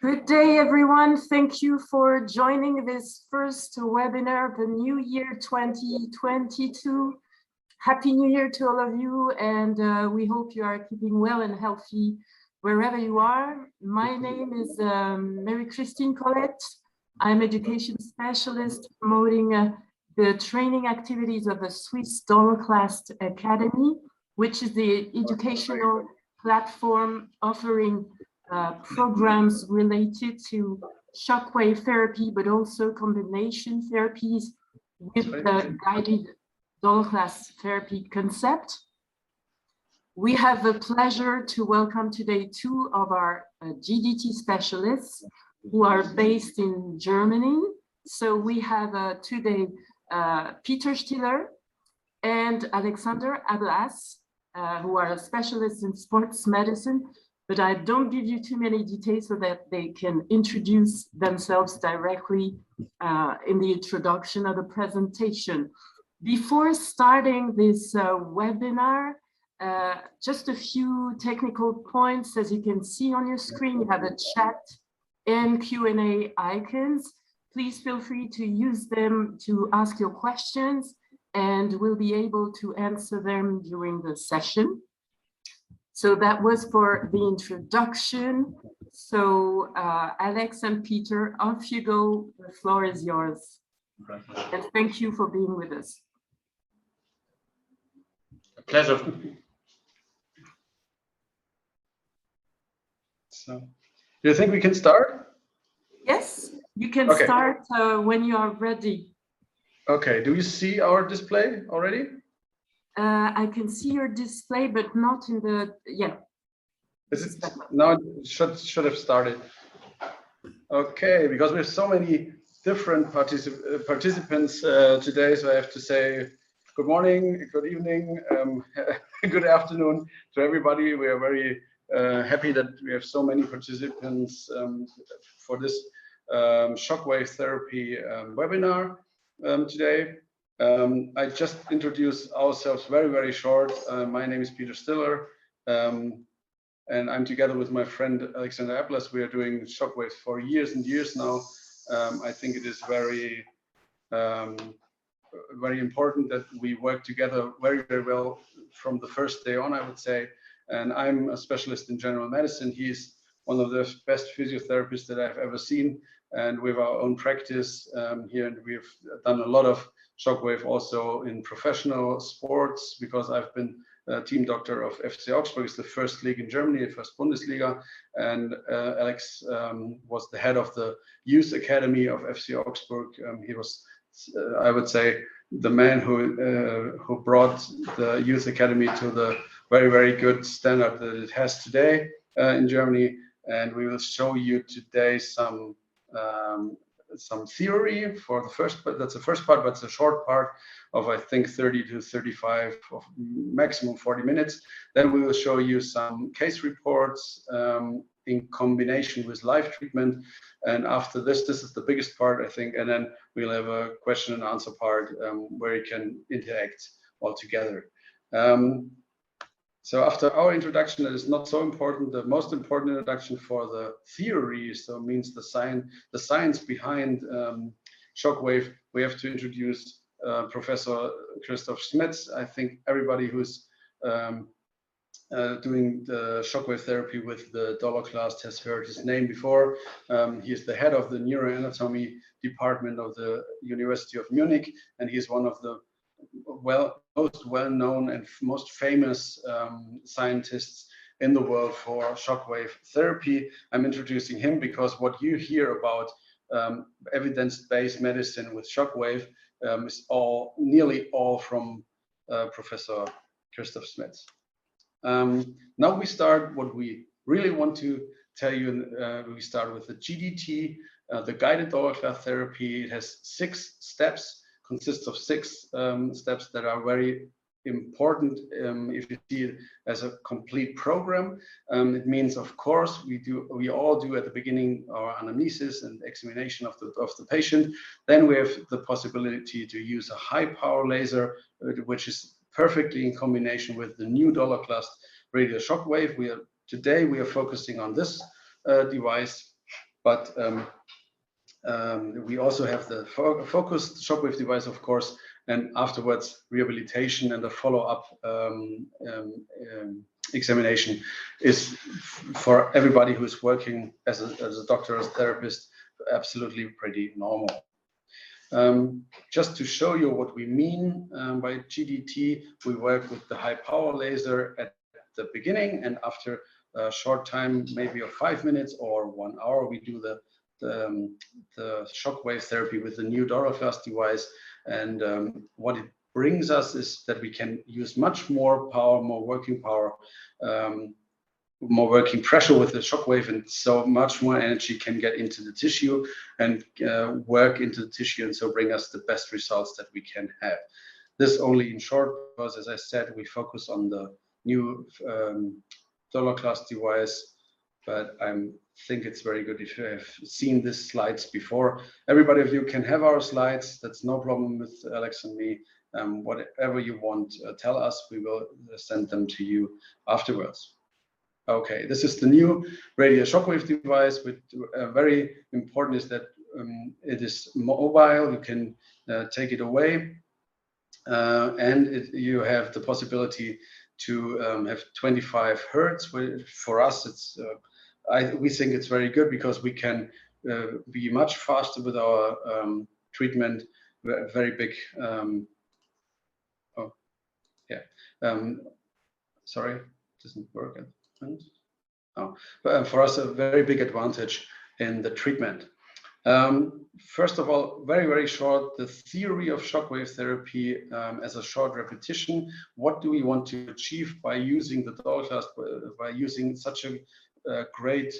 Good day, everyone. Thank you for joining this first webinar of the new year 2022. Happy New Year to all of you, and we hope you are keeping well and healthy wherever you are. My name is Mary-Christine Collette. I'm education specialist promoting the training activities of the Swiss DolorClast Academy, which is the educational platform offering programs related to shockwave therapy, but also combination therapies with the guided DolorClast therapy concept. We have the pleasure to welcome today two of our GDT specialists who are based in Germany. So we have today Peter Stiller and Alexander Ablas, who are specialists in sports medicine, but I don't give you too many details so that they can introduce themselves directly in the introduction of the presentation. Before starting this webinar, just a few technical points. As you can see on your screen, you have a chat and Q&A icons. Please feel free to use them to ask your questions, and we'll be able to answer them during the session. So that was for the introduction. So Alex and Peter, off you go. The floor is yours. And thank you for being with us. A pleasure. So, do you think we can start? Yes, you can start when you are ready. Okay, do you see our display already? I can see your display, but not in the, Is it, now it should have started. Okay, because we have so many different participants today, so I have to say good morning, good evening, good afternoon to everybody. We are very happy that we have so many participants for this shockwave therapy webinar today. I just introduced ourselves very short. My name is Peter Stiller, and I'm together with my friend Alexander Ablas. We are doing shockwaves for years and years now. I think it is very important that we work together very well from the first day on, I would say. And I'm a specialist in general medicine. He's one of the best physiotherapists that I've ever seen. And we have our own practice here, and we've done a lot of shockwave also in professional sports, because I've been team doctor of FC Augsburg. It's the first league in Germany, the first Bundesliga. And Alex was the head of the youth academy of FC Augsburg. He was, I would say, the man who brought the youth academy to the very good standard that it has today in Germany. And we will show you today some theory for the first part. That's the first part, but it's a short part of, I think, 30 to 35 of maximum 40 minutes. Then we will show you some case reports in combination with live treatment. And after this is the biggest part, I think, and then we'll have a question and answer part where you can interact all together. So after our introduction, that is not so important. The most important introduction for the theory, so means the science behind shockwave, we have to introduce Professor Christoph Smets. I think everybody who's doing the shockwave therapy with the DolorClast has heard his name before. He is the head of the neuroanatomy department of the University of Munich, and he is one of the most well-known and most famous scientists in the world for shockwave therapy. I'm introducing him because what you hear about evidence-based medicine with shockwave is nearly all from Professor Christoph Smets. Now we start what we really want to tell you. We start with the GDT, the guided DolorClast therapy. It has 6 steps. Consists of 6 steps that are very important if you see it as a complete program. It means, of course, we all do at the beginning our anamnesis and examination of the patient. Then we have the possibility to use a high power laser, which is perfectly in combination with the new DolorClast Radial Shock Wave. Today we are focusing on this device. but we also have the focused shockwave device, of course, and afterwards rehabilitation and the follow-up examination is for everybody who is working as a doctor, as a therapist, absolutely pretty normal. Just to show you what we mean by GDT, we work with the high power laser at the beginning, and after a short time, maybe of 5 minutes or 1 hour, we do the shockwave therapy with the new DolorClast device. And what it brings us is that we can use much more power, more working power, more working pressure with the shockwave, and so much more energy can get into the tissue and work into the tissue, and so bring us the best results that we can have. This only in short, because as I said, we focus on the new DolorClast device, but I think it's very good if you have seen these slides before. Everybody of you can have our slides. That's no problem with Alex and me. Whatever you want, tell us. We will send them to you afterwards. Okay, this is the new radial shockwave device. With very important is that it is mobile. You can take it away, and you have the possibility to have 25 hertz. For us, it's we think it's very good because we can be much faster with our treatment. Very big. Oh, yeah. Sorry, it doesn't work. Oh, but for us, a very big advantage in the treatment. First of all, very short, the theory of shockwave therapy as a short repetition. What do we want to achieve by using the DolorClast, by using such a great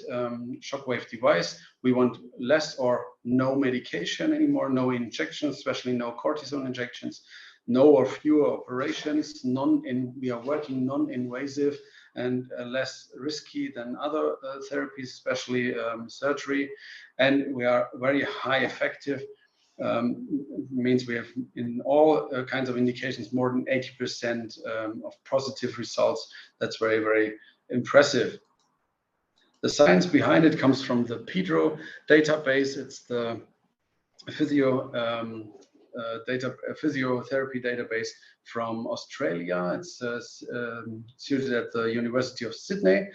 shockwave device? We want less or no medication anymore, no injections, especially no cortisone injections, no or fewer operations. We are working non-invasive and less risky than other therapies, especially surgery. And we are very high effective. Means we have in all kinds of indications more than 80% of positive results. That's very impressive. The science behind it comes from the Pedro database. It's the physiotherapy database from Australia. It's situated at the University of Sydney,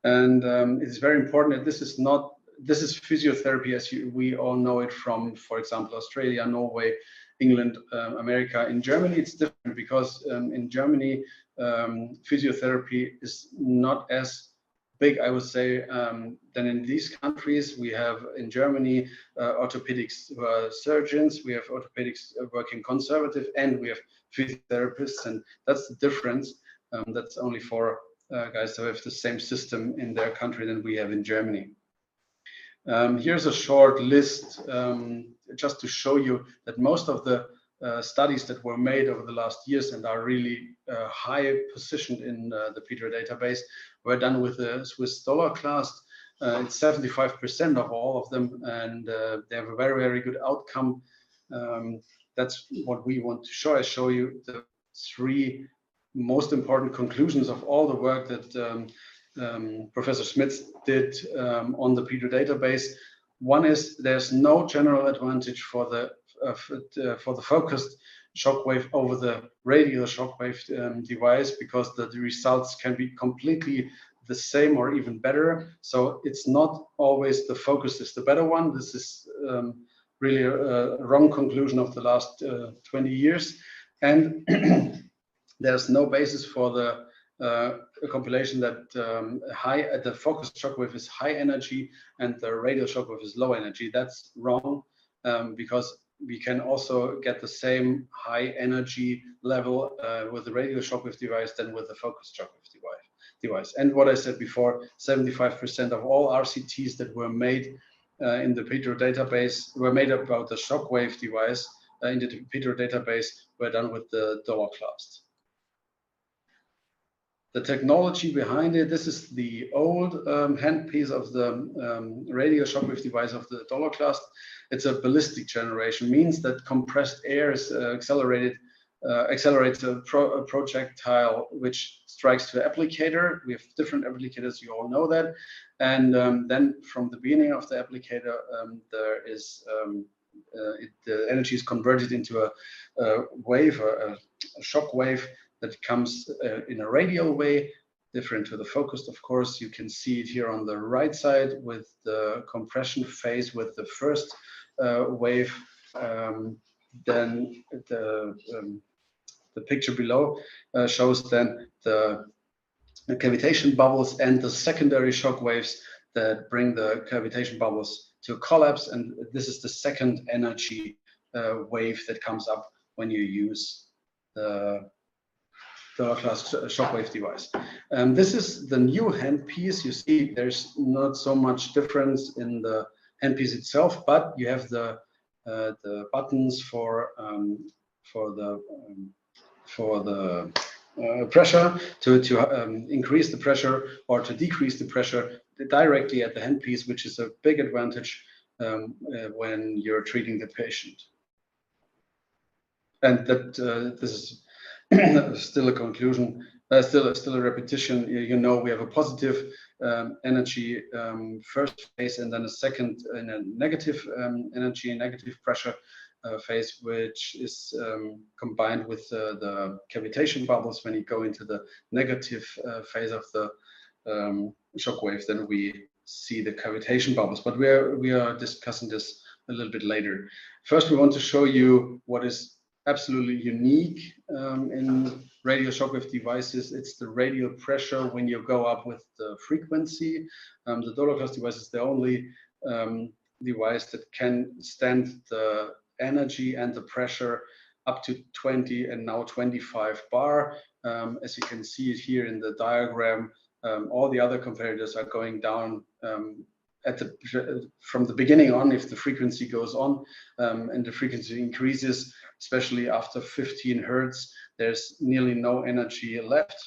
and it is very important that this is physiotherapy as we all know it from, for example, Australia, Norway, England, America. In Germany, it's different because in Germany, physiotherapy is not as big, I would say, than in these countries. We have in Germany orthopedics surgeons, we have orthopedics working conservative, and we have physiotherapists, and that's the difference. That's only for guys who have the same system in their country than we have in Germany. Here's a short list just to show you that most of the studies that were made over the last years and are really high positioned in the Pedro database were done with the Swiss DolorClast. It's 75% of all of them, and they have a very good outcome. That's what we want to show. I show you the 3 most important conclusions of all the work that Professor Smith did on the Pedro database. One is there's no general advantage for the focused shockwave over the radial shockwave device, because the results can be completely the same or even better. So it's not always the focus is the better one. This is really a wrong conclusion of the last 20 years. And there's no basis for the compilation that the focused shockwave is high energy and the radial shockwave is low energy. That's wrong, because we can also get the same high energy level with the radial shockwave device than with the focused shockwave device. And what I said before, 75% of all RCTs that were made in the Pedro database were made about the shockwave device in the Pedro database were done with the DolorClast. The technology behind it, this is the old handpiece of the radial shockwave device of the DolorClast. It's a ballistic generation, means that compressed air is accelerated accelerates a projectile which strikes to the applicator. We have different applicators, you all know that. And then from the beginning of the applicator, there is the energy is converted into a wave, a shock wave that comes in a radial way, different to the focused, of course. You can see it here on the right side with the compression phase with the first wave. Then the picture below shows then the cavitation bubbles and the secondary shock waves that bring the cavitation bubbles to collapse. And this is the second energy wave that comes up when you use the DolorClast shockwave device. This is the new handpiece. You see there's not so much difference in the handpiece itself, but you have the buttons for the pressure to increase the pressure or to decrease the pressure directly at the handpiece, which is a big advantage when you're treating the patient. And that this is still a conclusion, still a repetition. You know, we have a positive energy first phase, and then a second in a negative energy, negative pressure phase, which is combined with the cavitation bubbles. When you go into the negative phase of the shock wave, then we see the cavitation bubbles. But we are discussing this a little bit later. First, we want to show you what is absolutely unique in radial shockwave devices. It's the radial pressure when you go up with the frequency. The DolorClast device is the only device that can stand the energy and the pressure up to 20 and now 25 bar. As you can see it here in the diagram, all the other competitors are going down from the beginning on. If the frequency goes on and the frequency increases, especially after 15 hertz, there's nearly no energy left.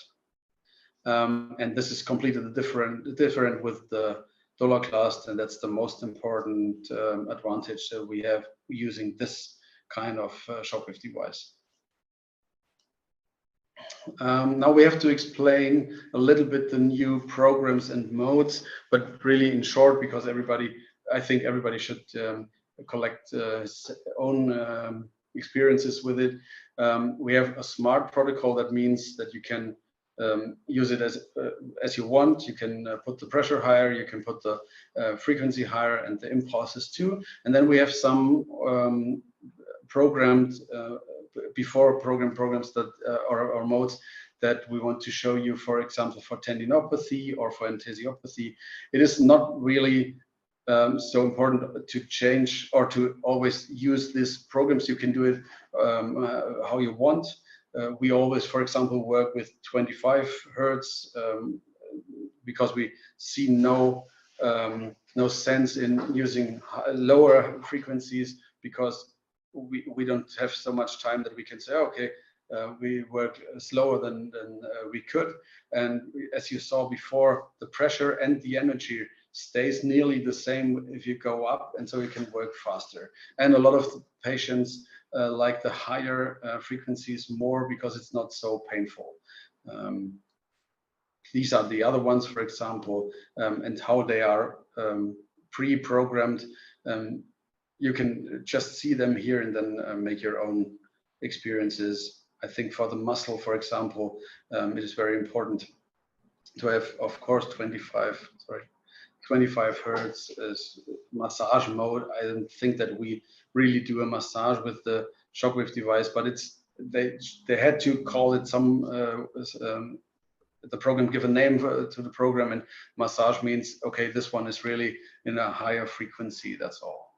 And this is completely different with the DolorClast, and that's the most important advantage that we have using this kind of shockwave device. Now we have to explain a little bit the new programs and modes, but really in short, because I think everybody should collect his own experiences with it. We have a smart protocol. That means that you can use it as you want. You can put the pressure higher, you can put the frequency higher, and the impulses too. And then we have some programmed programs that or modes that we want to show you. For example, for tendinopathy or for enthesiopathy, it is not really so important to change or to always use these programs. You can do it how you want. We always, for example, work with 25 hertz because we see no sense in using lower frequencies, because we don't have so much time that we can say, okay, we work slower than we could. And as you saw before, the pressure and the energy stays nearly the same if you go up, and so you can work faster. And a lot of patients like the higher frequencies more because it's not so painful. These are the other ones, for example, and how they are pre-programmed. You can just see them here and then make your own experiences. I think for the muscle, for example, it is very important to have, of course, 25 hertz as massage mode. I don't think that we really do a massage with the shockwave device, but they had to call it some the program, give a name to the program, and massage means, okay, this one is really in a higher frequency, that's all.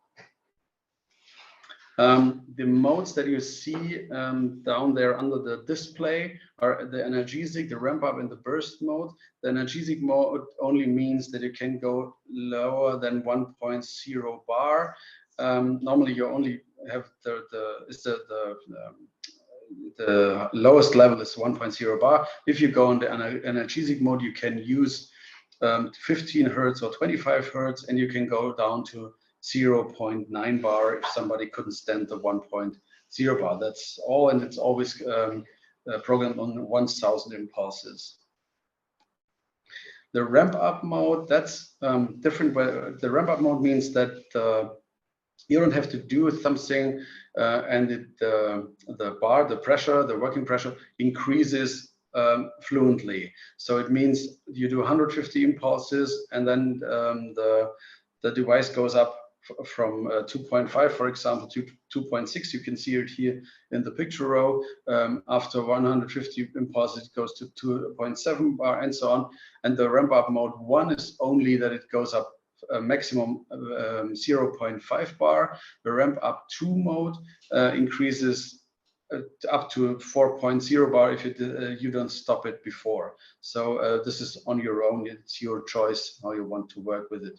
The modes that you see down there under the display are the analgesic, the ramp up, and the burst mode. The analgesic mode only means that you can go lower than 1.0 bar. Normally you only have the lowest level is 1.0 bar. If you go on the analgesic mode, you can use 15 hertz or 25 hertz, and you can go down to 0.9 bar if somebody couldn't stand the 1.0 0 bar. That's all, and it's always programmed on 1000 impulses. The ramp up mode, that's different. The ramp up mode means that you don't have to do something, and the bar, the pressure, the working pressure increases fluently. So it means you do 150 impulses, and then the device goes up from 2.5, for example, to 2.6. You can see it here in the picture row. After 150 impulses, it goes to 2.7 bar, and so on. And the ramp up mode 1 is only that it goes up a maximum 0.5 bar. The ramp up 2 mode increases up to 4.0 bar if you don't stop it before. So this is on your own. It's your choice how you want to work with it.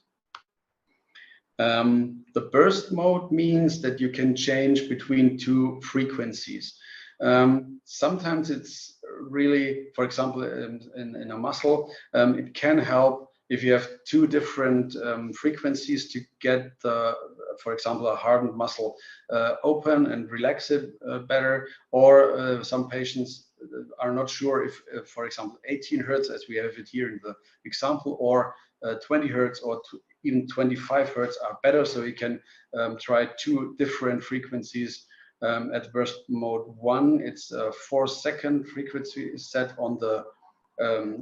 The burst mode means that you can change between 2 frequencies. Sometimes it's really, for example, in a muscle, it can help if you have 2 different frequencies to get for example, a hardened muscle open and relax it better. Or some patients are not sure if, for example, 18 hertz, as we have it here in the example, or 20 hertz or even 25 hertz are better. So you can try 2 different frequencies. At burst mode 1, it's a 4-second frequency set on the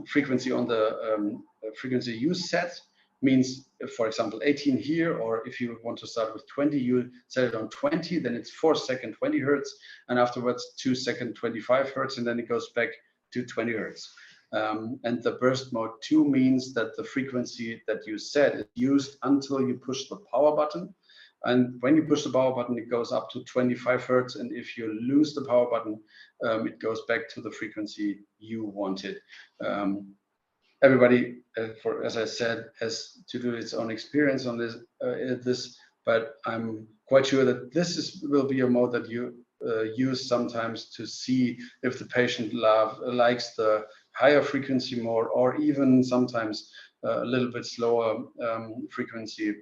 frequency on the frequency you set. Means, for example, 18 here, or if you want to start with 20, you set it on 20, then it's 4-second 20 hertz, and afterwards 2-second 25 hertz, and then it goes back to 20 hertz. And the burst mode 2 means that the frequency that you set is used until you push the power button. And when you push the power button, it goes up to 25 hertz. And if you lose the power button, it goes back to the frequency you wanted. Everybody, as I said, has to do its own experience on this, but I'm quite sure that this will be a mode that you use sometimes to see if the patient likes the higher frequency more, or even sometimes a little bit slower frequency.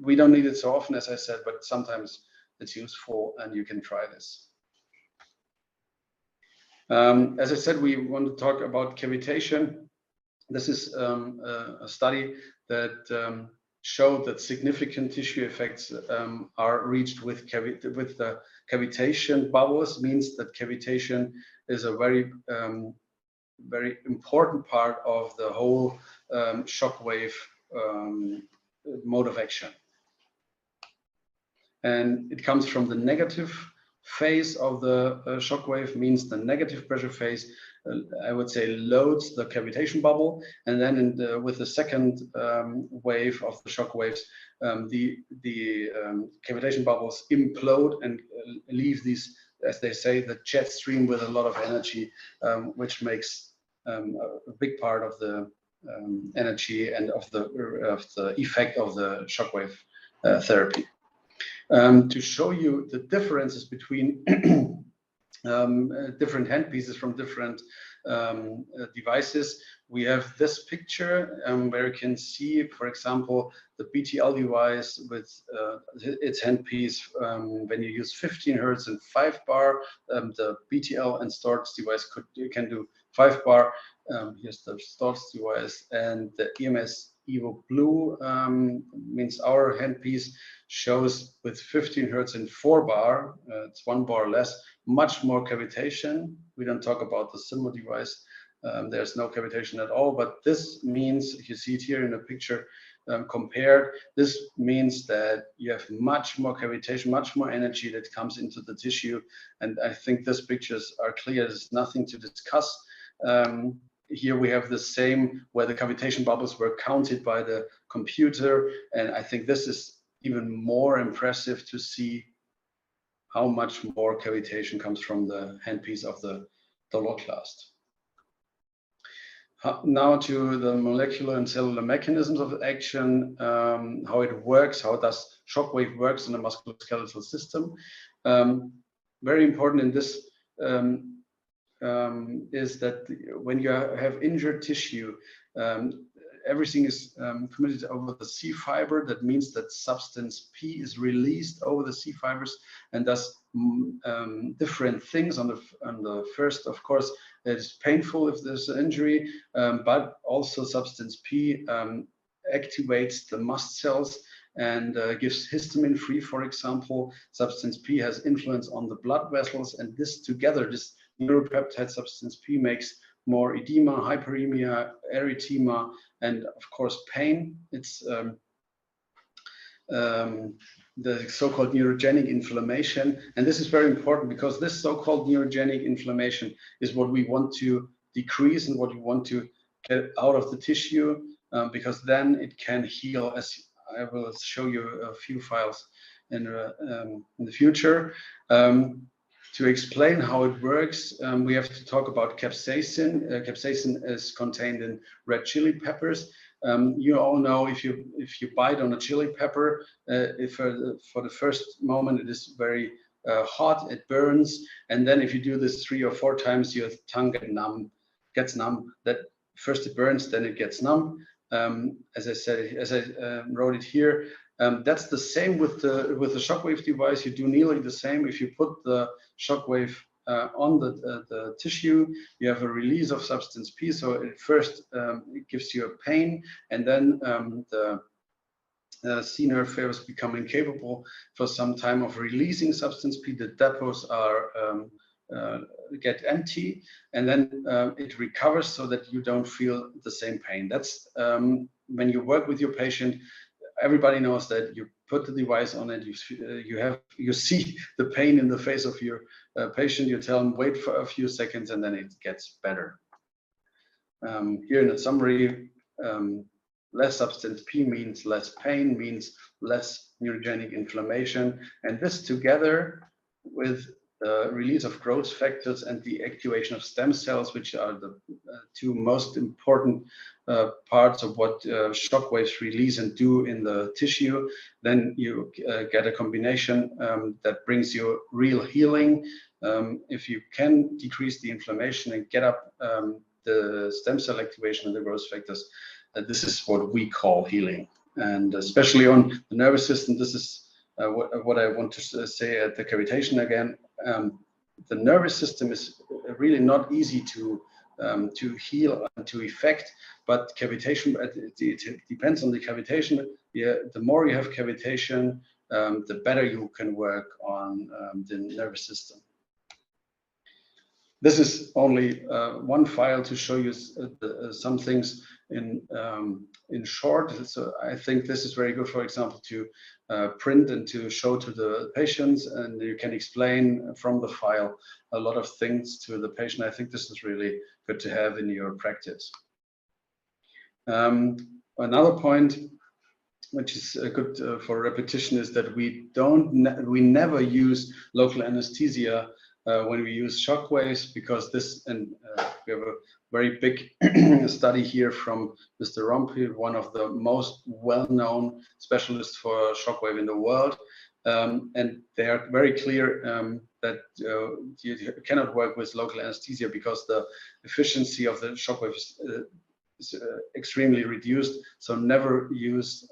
We don't need it so often, as I said, but sometimes it's useful, and you can try this. As I said, we want to talk about cavitation. This is a study that showed that significant tissue effects are reached with the cavitation bubbles. Means that cavitation is a very important part of the whole shockwave mode of action. And it comes from the negative phase of the shockwave. Means the negative pressure phase, I would say, loads the cavitation bubble, and then with the second wave of the shock waves, the cavitation bubbles implode and leave these, as they say, the jet stream with a lot of energy, which makes a big part of the energy and of the effect of the shockwave therapy. To show you the differences between different handpieces from different devices, we have this picture where you can see, for example, the BTL device with its handpiece when you use 15 hertz and 5 bar. The BTL and Storz device can do 5 bar. Here's the Storz device, and the EMS Evo Blue means our handpiece shows with 15 hertz and 4 bar, it's 1 bar less, much more cavitation. We don't talk about the Symbol device. There's no cavitation at all, but this means, if you see it here in the picture compared, this means that you have much more cavitation, much more energy that comes into the tissue. And I think these pictures are clear. There's nothing to discuss. Here we have the same, where the cavitation bubbles were counted by the computer. And I think this is even more impressive to see how much more cavitation comes from the handpiece of the DolorClast. Now to the molecular and cellular mechanisms of action, how it works, how does shockwave works in the musculoskeletal system. Very important in this is that when you have injured tissue, everything is committed over the C fiber. That means that substance P is released over the C fibers and does different things. On the first, of course, it is painful if there's an injury, but also substance P activates the mast cells and gives histamine free, for example. Substance P has influence on the blood vessels, and this together, this neuropeptide substance P, makes more edema, hyperemia, erythema, and of course pain. It's the so-called neurogenic inflammation, and this is very important because this so-called neurogenic inflammation is what we want to decrease and what we want to get out of the tissue, because then it can heal, as I will show you a few files in the future. To explain how it works, we have to talk about capsaicin. Capsaicin is contained in red chili peppers. You all know if you bite on a chili pepper, if for the first moment it is very hot, it burns, and then if you do this 3 or 4 times, your tongue gets numb. That first it burns, then it gets numb. As I said, as I wrote it here, that's the same with the shockwave device. You do nearly the same. If you put the shockwave on the tissue, you have a release of substance P. So at first it gives you a pain, and then the C nerve fibers become incapable for some time of releasing substance P. The depots are get empty, and then it recovers so that you don't feel the same pain. That's when you work with your patient. Everybody knows that you put the device on it, you see the pain in the face of your patient. You tell them wait for a few seconds, and then it gets better. Here in the summary, less substance P means less pain, means less neurogenic inflammation, and this together with the release of growth factors and the activation of stem cells, which are the 2 most important parts of what shockwaves release and do in the tissue, then you get a combination that brings you real healing. If you can decrease the inflammation and get up the stem cell activation and the growth factors, this is what we call healing. And especially on the nervous system, this is what I want to say at the cavitation again. The nervous system is really not easy to heal and to effect, but cavitation, it depends on the cavitation. Yeah, the more you have cavitation, the better you can work on the nervous system. This is only one file to show you some things in short. So I think this is very good, for example, to print and to show to the patients, and you can explain from the file a lot of things to the patient. I think this is really good to have in your practice. Another point which is good for repetition is that we never use local anesthesia when we use shockwaves, because this, and we have a very big study here from Mr. Rompi, one of the most well-known specialists for shockwave in the world, and they are very clear that you cannot work with local anesthesia because the efficiency of the shockwave is extremely reduced. So never use.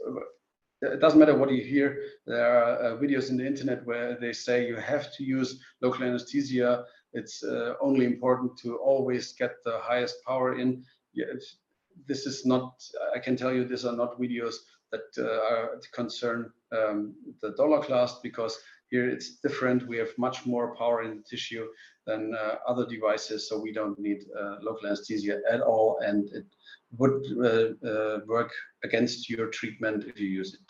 It doesn't matter what you hear. There are videos in the internet where they say you have to use local anesthesia. It's only important to always get the highest power in. This is not, I can tell you, these are not videos that are concern the DolorClast, because here it's different. We have much more power in the tissue than other devices, so we don't need local anesthesia at all, and it would work against your treatment if you use it.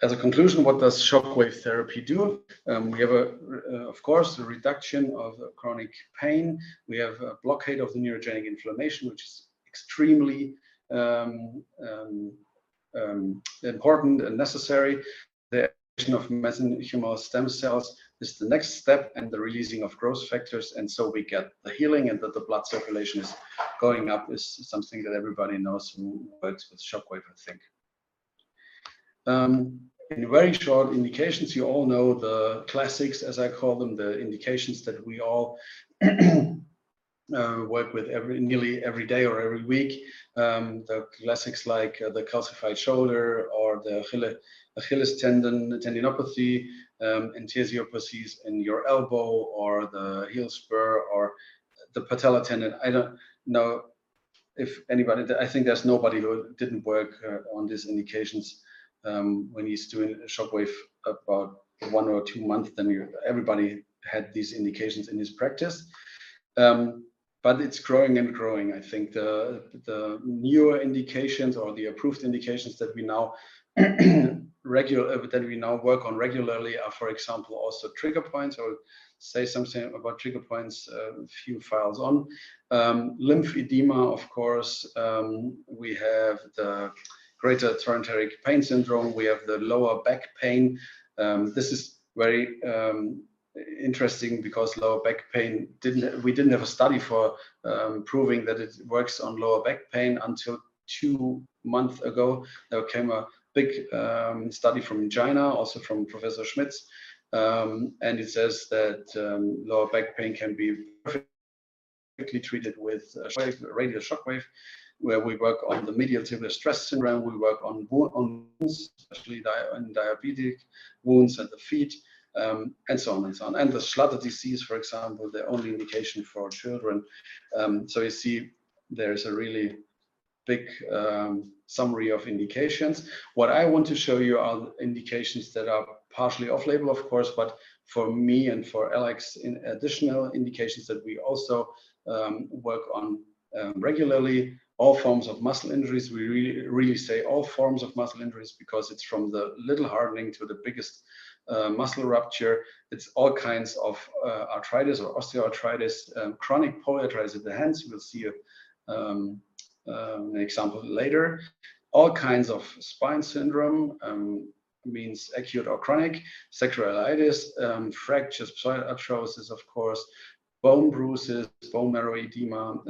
As a conclusion, what does shockwave therapy do? We have, of course, a reduction of chronic pain. We have a blockade of the neurogenic inflammation, which is extremely important and necessary. The action of mesenchymal stem cells is the next step, and the releasing of growth factors, and so we get the healing, and that the blood circulation is going up is something that everybody knows who works with shockwave, I think. In very short indications, you all know the classics, as I call them, the indications that we all work with nearly every day or every week. The classics like the calcified shoulder or the Achilles tendinopathy, enthesiopathies in your elbow, or the heel spur, or the patella tendon. I don't know if anybody, I think there's nobody who didn't work on these indications when he's doing a shockwave about 1 or 2 months. Then everybody had these indications in his practice. But it's growing and growing. I think the newer indications or the approved indications that we now work on regularly are, for example, also trigger points. I'll say something about trigger points a few files on. Lymphedema, of course. We have the greater traumatic pain syndrome. We have the lower back pain. This is very interesting because lower back pain we didn't have a study for proving that it works on lower back pain until 2 months ago. There came a big study from China, also from Professor Schmitz, and it says that lower back pain can be perfectly treated with a radial shockwave, where we work on the medial tibial stress syndrome. We work on wounds, especially in diabetic wounds at the feet. And so on and so on. And the Schlatter disease, for example, the only indication for children. So you see, there's a really big summary of indications. What I want to show you are indications that are partially off-label, of course, but for me and for Alex, in additional indications that we also work on regularly. All forms of muscle injuries. We really say all forms of muscle injuries because it's from the little hardening to the biggest muscle rupture. It's all kinds of arthritis or osteoarthritis, chronic polyarthritis of the hands. We'll see an example later. All kinds of spine syndrome, means acute or chronic, sacroiliitis, fractures, pseudoarthrosis, of course, bone bruises, bone marrow edema.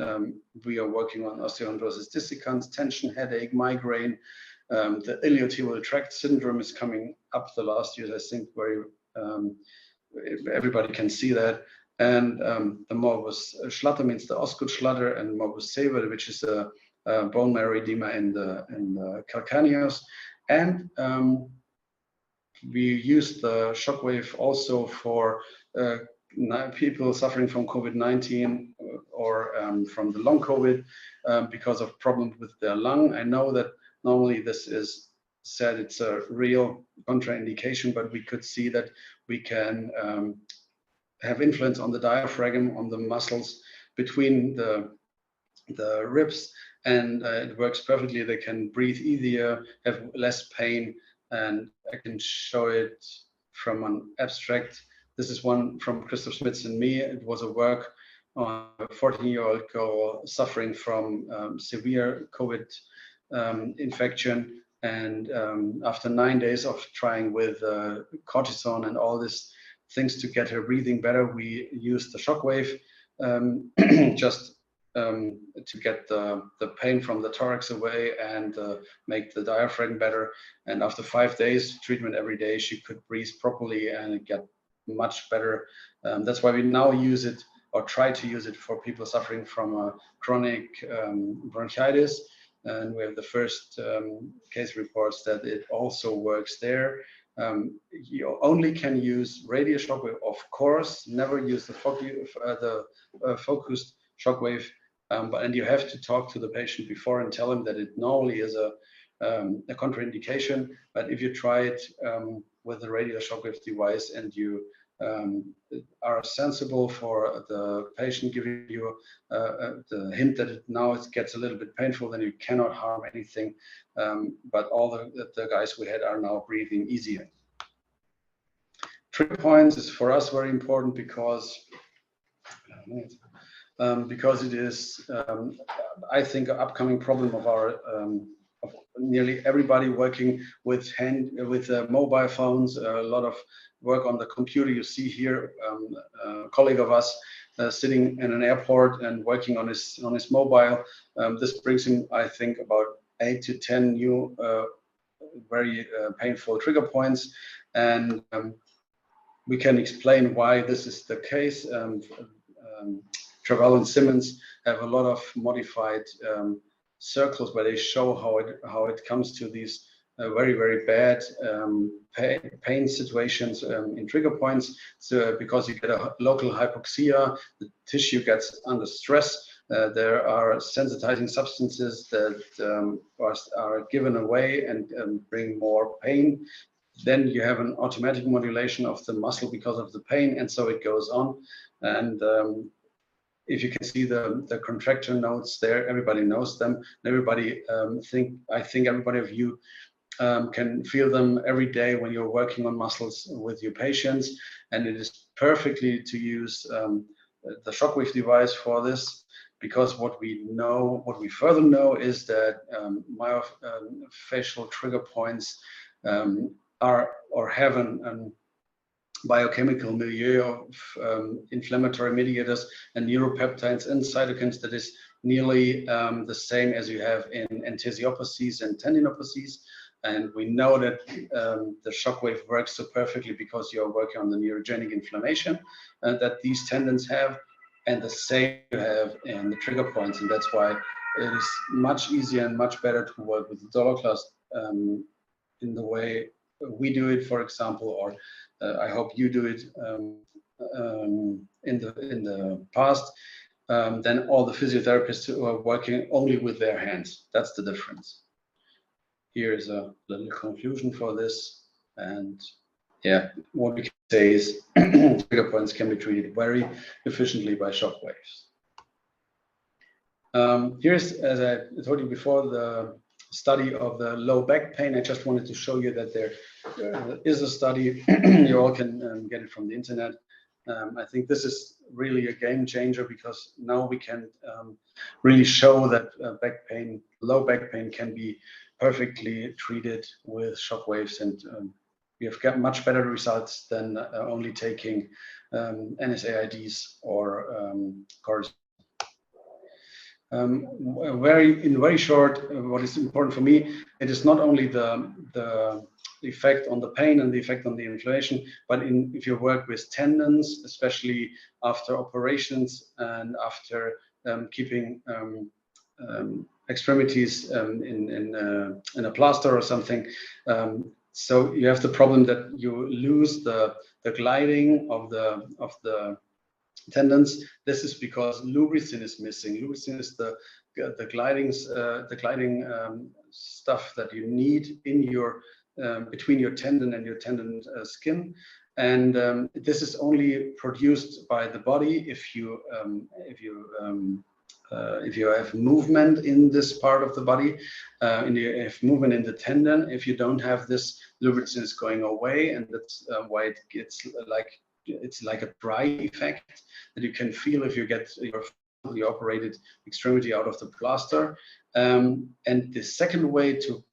We are working on osteochondrosis dissecans, tension, headache, migraine. The iliotibial tract syndrome is coming up the last years, I think, very everybody can see that. And the morbus Schlatter means the Osgood Schlatter, and morbus Sever, which is a bone marrow edema in the calcaneus. And we use the shockwave also for people suffering from COVID-19 or from the long COVID because of problems with their lung. I know that normally this is said it's a real contraindication, but we could see that we can have influence on the diaphragm, on the muscles between the ribs, and it works perfectly. They can breathe easier, have less pain, and I can show it from an abstract. This is one from Christoph Schmitz and me. It was a work on a 14-year-old girl suffering from severe COVID infection. And after 9 days of trying with cortisone and all these things to get her breathing better, we used the shockwave just to get the pain from the thorax away and make the diaphragm better. And after 5 days treatment every day, she could breathe properly and get much better. That's why we now use it, or try to use it, for people suffering from a chronic bronchitis. And we have the first case reports that it also works there. You only can use radial shockwave, of course. Never use the focused shockwave, and you have to talk to the patient before and tell him that it normally is a contraindication. But if you try it with the radial shockwave device and you are sensible for the patient giving you the hint that now it gets a little bit painful, then you cannot harm anything. But all the guys we had are now breathing easier. Trigger points is for us very important because it is, I think, an upcoming problem of our of nearly everybody working with mobile phones. A lot of work on the computer. You see here a colleague of us sitting in an airport and working on his mobile. This brings him, I think, about 8 to 10 new very painful trigger points, and we can explain why this is the case. Travell and Simmons have a lot of modified circles where they show how it comes to these very, very bad pain situations in trigger points. So because you get a local hypoxia, the tissue gets under stress. There are sensitizing substances that are given away and bring more pain. Then you have an automatic modulation of the muscle because of the pain, and so it goes on. And if you can see the contracture notes there, everybody knows them. Everybody I think everybody of you can feel them every day when you're working on muscles with your patients, and it is perfectly to use the shockwave device for this, because what we further know is that myofascial trigger points are or have an biochemical milieu of inflammatory mediators and neuropeptides and cytokines that is nearly the same as you have in enthesiopathies and tendinopathies. And we know that the shockwave works so perfectly because you're working on the neurogenic inflammation that these tendons have, and the same you have in the trigger points. And that's why it is much easier and much better to work with the DolorClast in the way we do it, for example, or I hope you do it in the past, than all the physiotherapists who are working only with their hands. That's the difference. Here is a little conclusion for this, and yeah, what we can say is trigger points can be treated very efficiently by shock waves. Here's, as I told you before, the study of the low back pain. I just wanted to show you that there is a study. You all can get it from the internet. I think this is really a game changer, because now we can really show that low back pain can be perfectly treated with shock waves, and we have got much better results than only taking NSAIDs or cortisone. Very short, what is important for me, it is not only the effect on the pain and the effect on the inflammation, but if you work with tendons, especially after operations and after keeping extremities in a plaster or something. So you have the problem that you lose the gliding of the tendons. This is because lubricin is missing. Lubricin is the gliding stuff that you need in your between your tendon and your tendon skin, and this is only produced by the body if you have movement in this part of the body, if movement in the tendon. If you don't have this, lubricin is going away, and that's why it gets it's like a dry effect that you can feel if you get your fully operated extremity out of the plaster. And the second way to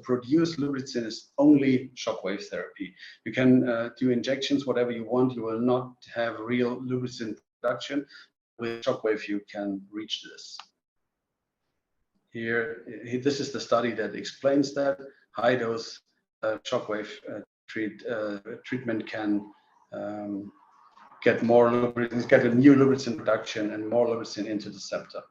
produce lubricin is only shockwave therapy. You can do injections, whatever you want. You will not have real lubricin production. With shockwave, you can reach this. Here, this is the study that explains that high dose shockwave treatment can get more lubricin, get a new lubricin production and more lubricin into the septa.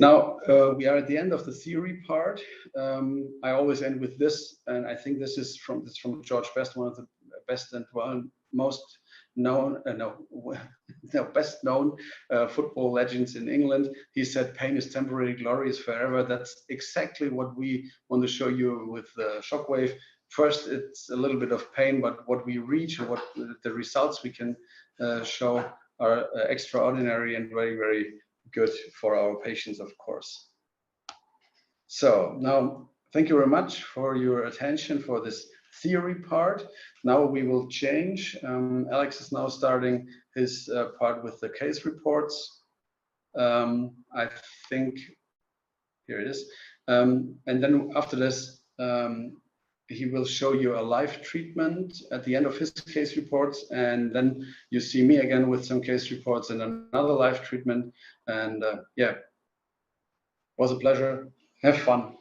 Now we are at the end of the theory part. I always end with this, and I think this is from George Best, one of the best and most known, best known football legends in England. He said, "Pain is temporary, glory is forever." That's exactly what we want to show you with the shockwave. First, it's a little bit of pain, but what we reach and what the results we can show are extraordinary and very, very good for our patients, of course. So now, thank you very much for your attention for this theory part. Now we will change. Alex is now starting his part with the case reports. I think, here it is. And then after this, he will show you a live treatment at the end of his case reports, and then you see me again with some case reports and another live treatment. And yeah, it was a pleasure. Have fun.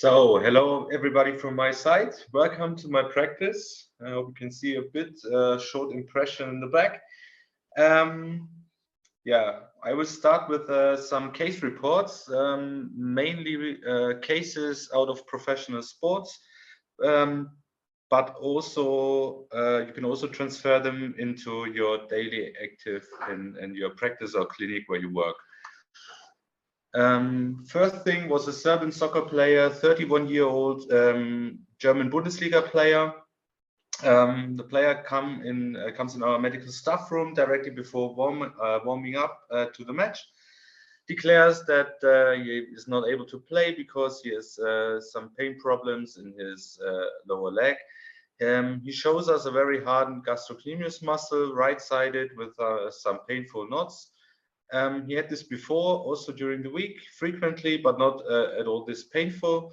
So, hello everybody from my side. Welcome to my practice. I hope you can see a bit short impression in the back. Yeah, I will start with some case reports, mainly cases out of professional sports, but also you can also transfer them into your daily active in your practice or clinic where you work. First thing was a Serbian soccer player, 31-year-old German Bundesliga player. The player comes in our medical staff room directly before warming up to the match. Declares that he is not able to play because he has some pain problems in his lower leg. He shows us a very hardened gastrocnemius muscle, right-sided, with some painful knots. He had this before, also during the week, frequently, but not at all this painful.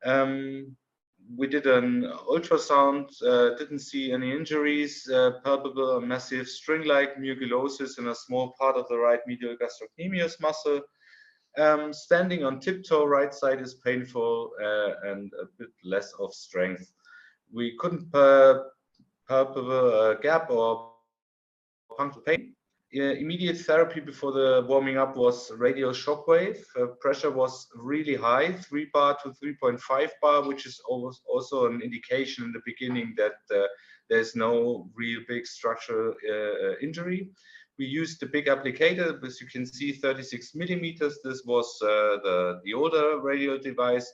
We did an ultrasound, didn't see any injuries, palpable or massive string-like muculosis in a small part of the right medial gastrocnemius muscle. Standing on tiptoe, right side is painful and a bit less of strength. We couldn't palpable gap or punctual pain. Immediate therapy before the warming up was radial shock wave. Pressure was really high, 3 bar to 3.5 bar, which is also an indication in the beginning that there's no real big structural injury. We used the big applicator, as you can see, 36 millimeters. This was the older radial device.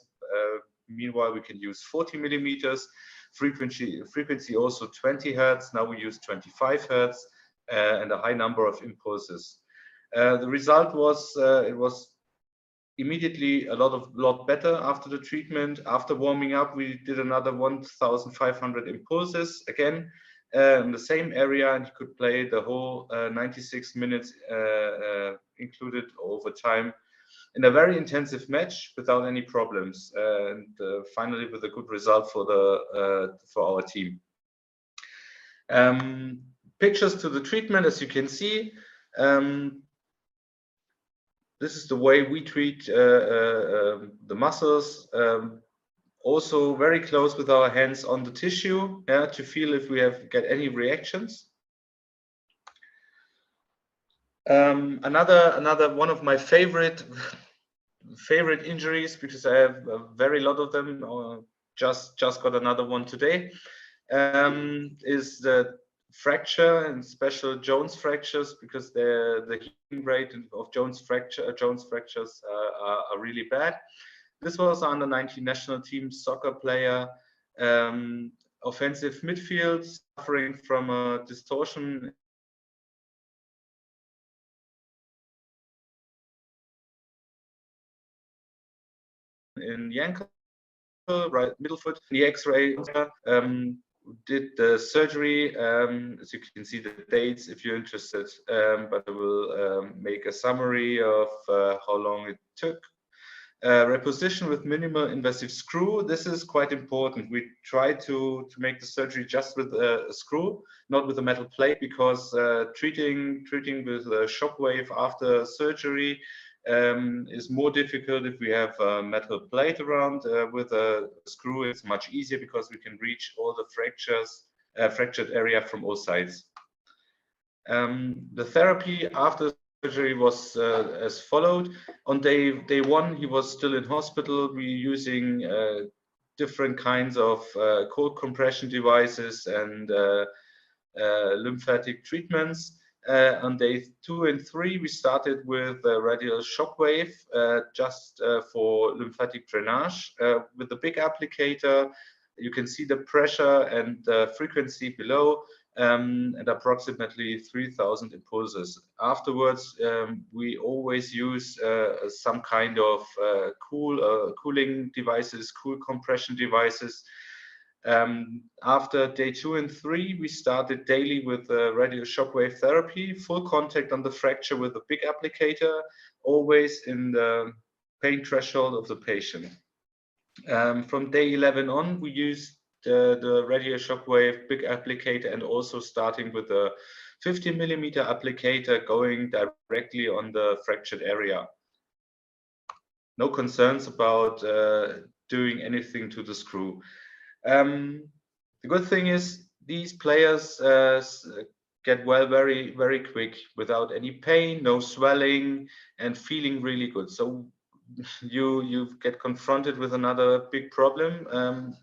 Meanwhile, we can use 40 millimeters. Frequency also 20 hertz. Now we use 25 hertz. And a high number of impulses. The result was it was immediately a lot better after the treatment. After warming up, we did another 1,500 impulses again in the same area, and he could play the whole 96 minutes included overtime in a very intensive match without any problems, and finally with a good result for our team. Pictures to the treatment, as you can see. This is the way we treat the muscles. Also very close with our hands on the tissue, to feel if we get any reactions. Another one of my favorite injuries, because I have a very lot of them. Just got another one today. Is the fracture, and special Jones fractures, because the healing rate of Jones fractures are really bad. This was under 19 national team soccer player, offensive midfield, suffering from a distortion in the ankle, right middle foot. The X-ray did the surgery, as you can see the dates if you're interested, but I will make a summary of how long it took. Reposition with minimal invasive screw. This is quite important. We try to make the surgery just with a screw, not with a metal plate, because treating with a shock wave after surgery is more difficult if we have a metal plate around. With a screw, it's much easier because we can reach all the fractured area from all sides. The therapy after surgery was as followed. On day one, he was still in hospital. We're using different kinds of cold compression devices and lymphatic treatments. On day 2 and 3, we started with radial shock wave, just for lymphatic drainage. With the big applicator, you can see the pressure and frequency below, and approximately 3,000 impulses. Afterwards, we always use some kind of cooling devices, cool compression devices. After day 2 and 3, we started daily with radial shockwave therapy, full contact on the fracture with a big applicator, always in the pain threshold of the patient. From day 11 on, we used the radial shockwave big applicator, and also starting with a 50 millimeter applicator going directly on the fractured area. No concerns about doing anything to the screw. The good thing is these players get well very, very quick without any pain, no swelling, and feeling really good. So you get confronted with another big problem.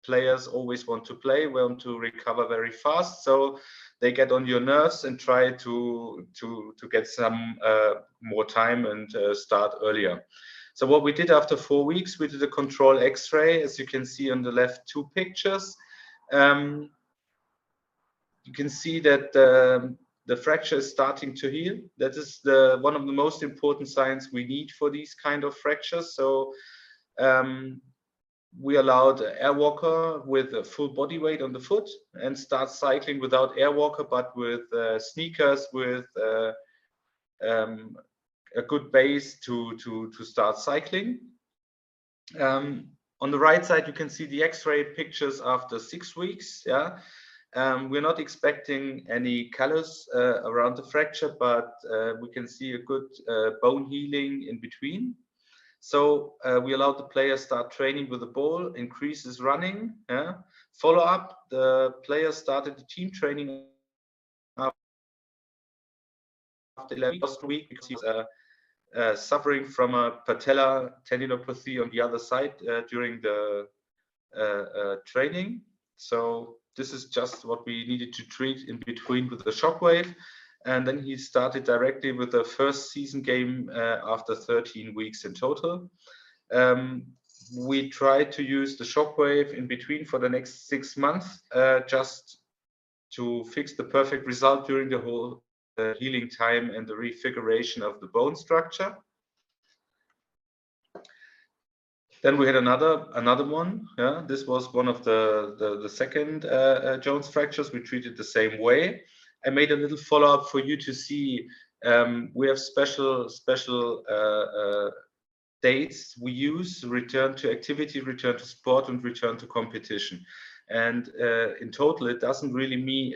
Players always want to play, want to recover very fast, so they get on your nerves and try to get some more time and start earlier. So what we did after 4 weeks, we did a control X-ray, as you can see on the left 2 pictures. You can see that the fracture is starting to heal. That is one of the most important signs we need for these kind of fractures. So we allowed air walker with a full body weight on the foot and start cycling without air walker, but with sneakers, with a good base to start cycling. On the right side, you can see the X-ray pictures after 6 weeks. Yeah, we're not expecting any callus around the fracture, but we can see a good bone healing in between. So we allowed the player start training with the ball, increase his running. Yeah? Follow up, the player started the team training after 11 weeks because he was suffering from a patella tendinopathy on the other side during the training. So this is just what we needed to treat in between with the shockwave. And then he started directly with the first season game after 13 weeks in total. We tried to use the shockwave in between for the next 6 months, just to fix the perfect result during the whole healing time and the refiguration of the bone structure. Then we had another one. Yeah, this was one of the second Jones fractures. We treated the same way. I made a little follow-up for you to see. We have special dates we use: return to activity, return to sport, and return to competition. And in total, it doesn't really mean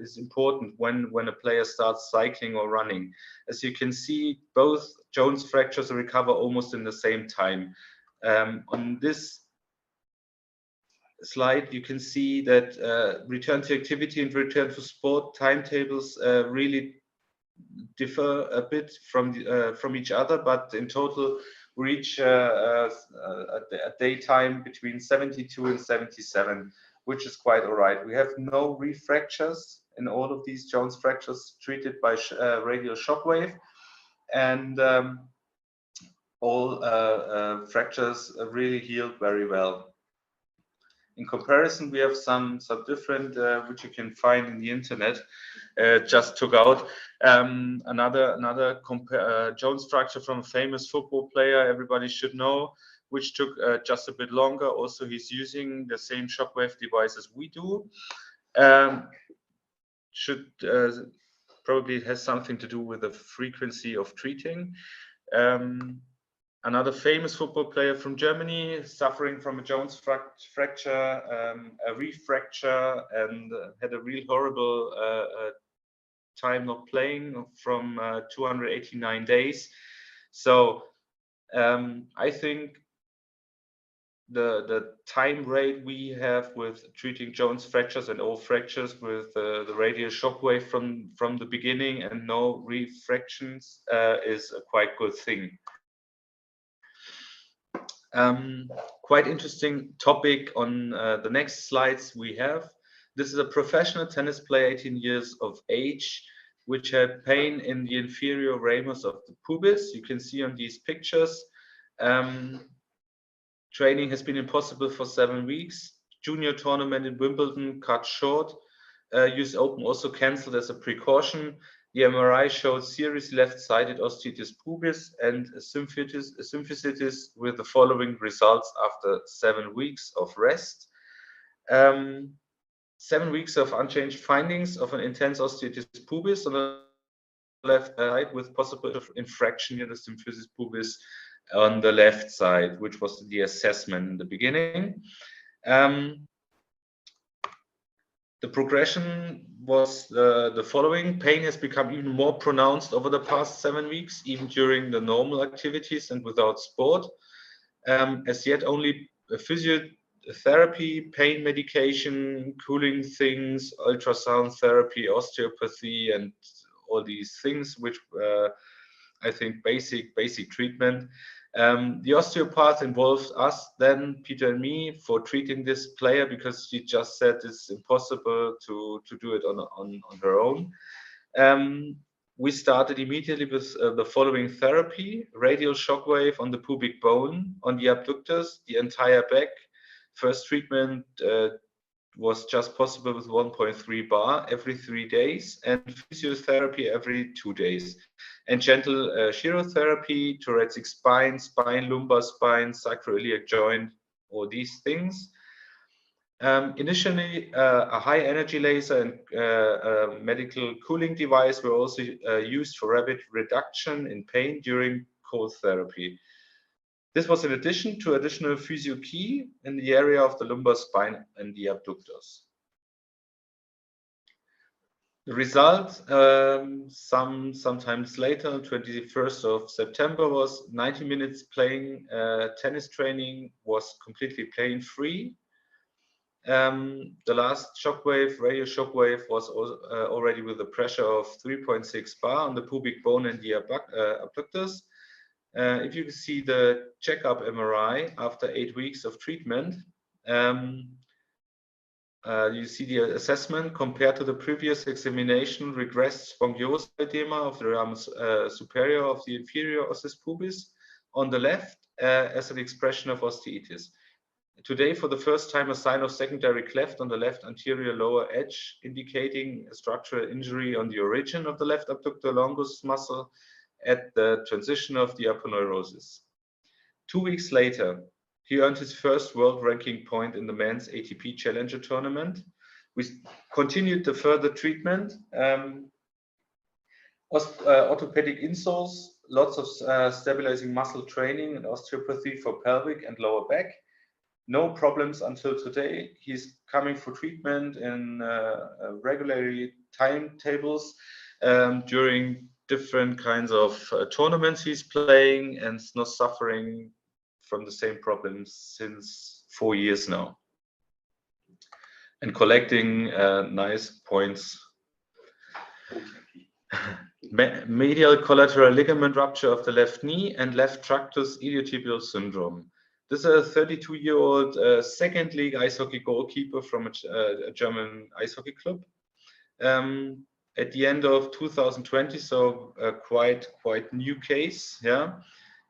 it's important when a player starts cycling or running. As you can see, both Jones fractures recover almost in the same time. On this slide, you can see that return to activity and return to sport timetables really differ a bit from each other, but in total we reach a daytime between 72 and 77, which is quite all right. We have no refractures in all of these Jones fractures treated by radial shockwave, and all fractures really healed very well. In comparison, we have some different, which you can find in the internet. Just took out another Jones fracture from a famous football player everybody should know, which took just a bit longer. Also, he's using the same shockwave device as we do. Probably has something to do with the frequency of treating. Another famous football player from Germany suffering from a Jones fracture, a refracture, and had a real horrible time not playing from 289 days. So I think the time rate we have with treating Jones fractures and all fractures with the radial shockwave from the beginning and no refractions is a quite good thing. Quite interesting topic on the next slides we have. This is a professional tennis player, 18 years of age, which had pain in the inferior ramus of the pubis. You can see on these pictures. Training has been impossible for 7 weeks. Junior tournament in Wimbledon cut short. US Open also cancelled as a precaution. The MRI showed serious left-sided osteitis pubis and symphysitis with the following results after 7 weeks of rest. 7 weeks of unchanged findings of an intense osteitis pubis on the left side with possible infraction near the symphysis pubis on the left side, which was the assessment in the beginning. The progression was the following. Pain has become even more pronounced over the past 7 weeks, even during the normal activities and without sport. As yet, only physiotherapy, pain medication, cooling things, ultrasound therapy, osteopathy, and all these things, which I think basic treatment. The osteopath involved us, then Peter and me, for treating this player, because she just said it's impossible to do it on her own. We started immediately with the following therapy: radial shock wave on the pubic bone, on the abductors, the entire back. First treatment was just possible with 1.3 bar every 3 days, and physiotherapy every 2 days, and gentle chirotherapy, thoracic spine, lumbar spine, sacroiliac joint, all these things. Initially, a high energy laser and a medical cooling device were also used for rapid reduction in pain during cold therapy. This was in addition to additional physio key in the area of the lumbar spine and the abductors. The result, sometimes later, 21st of September, was 90 minutes playing tennis training, was completely pain-free. The last shockwave, radial shockwave, was already with a pressure of 3.6 bar on the pubic bone and the abductors. If you see the checkup MRI after 8 weeks of treatment, you see the assessment compared to the previous examination: regressed spongiosal edema of the ramus superior of the inferior ossis pubis on the left as an expression of osteitis. Today, for the first time, a sign of secondary cleft on the left anterior lower edge, indicating a structural injury on the origin of the left abductor longus muscle at the transition of the aponeurosis. 2 weeks later, he earned his first world ranking point in the men's ATP Challenger tournament. We continued the further treatment, orthopedic insoles, lots of stabilizing muscle training and osteopathy for pelvic and lower back. No problems until today. He's coming for treatment in regularly timetables during different kinds of tournaments he's playing, and is not suffering from the same problems since 4 years now, and collecting nice points. Medial collateral ligament rupture of the left knee and left tractus iliotibial syndrome. This is a 32-year-old second league ice hockey goalkeeper from a German ice hockey club. At the end of 2020, so a quite new case. Yeah,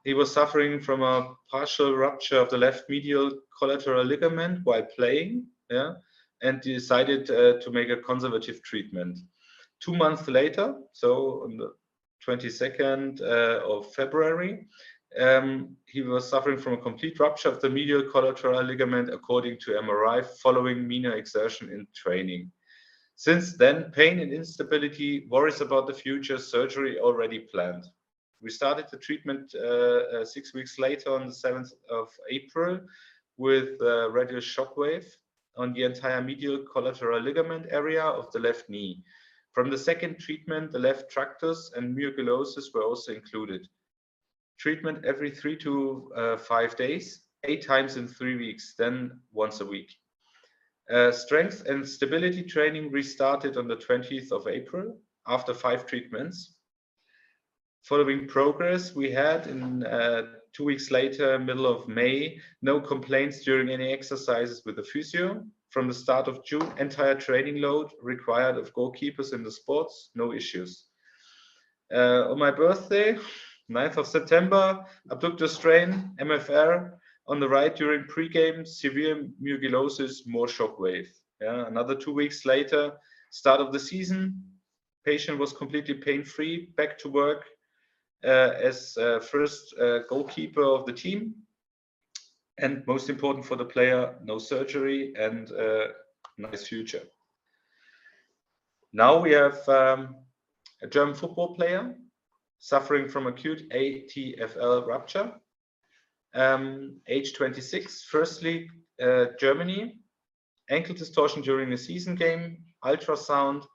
he was suffering from a partial rupture of the left medial collateral ligament while playing. Yeah, and decided to make a conservative treatment. 2 months later, so on the 22nd of February, he was suffering from a complete rupture of the medial collateral ligament according to MRI following minor exertion in training. Since then, pain and instability, worries about the future, surgery already planned. We started the treatment 6 weeks later on the 7th of April with radial shock wave on the entire medial collateral ligament area of the left knee. From the second treatment, the left tractus and myoglossus were also included. Treatment every 3 to 5 days, 8 times in 3 weeks, then once a week. Strength and stability training restarted on the 20th of April after 5 treatments. Following progress, we had in 2 weeks later, middle of May, no complaints during any exercises with the physio. From the start of June, entire training load required of goalkeepers in the sports, no issues. On my birthday, 9th of September, abductor strain, MFR on the right during pre-game, severe myoglossus, more shockwave. Yeah, another 2 weeks later, start of the season, patient was completely pain-free, back to work as first goalkeeper of the team. And most important for the player, no surgery and nice future. Now we have a German football player suffering from acute ATFL rupture. Age 26, first league Germany, ankle distortion during a season game, ultrasound,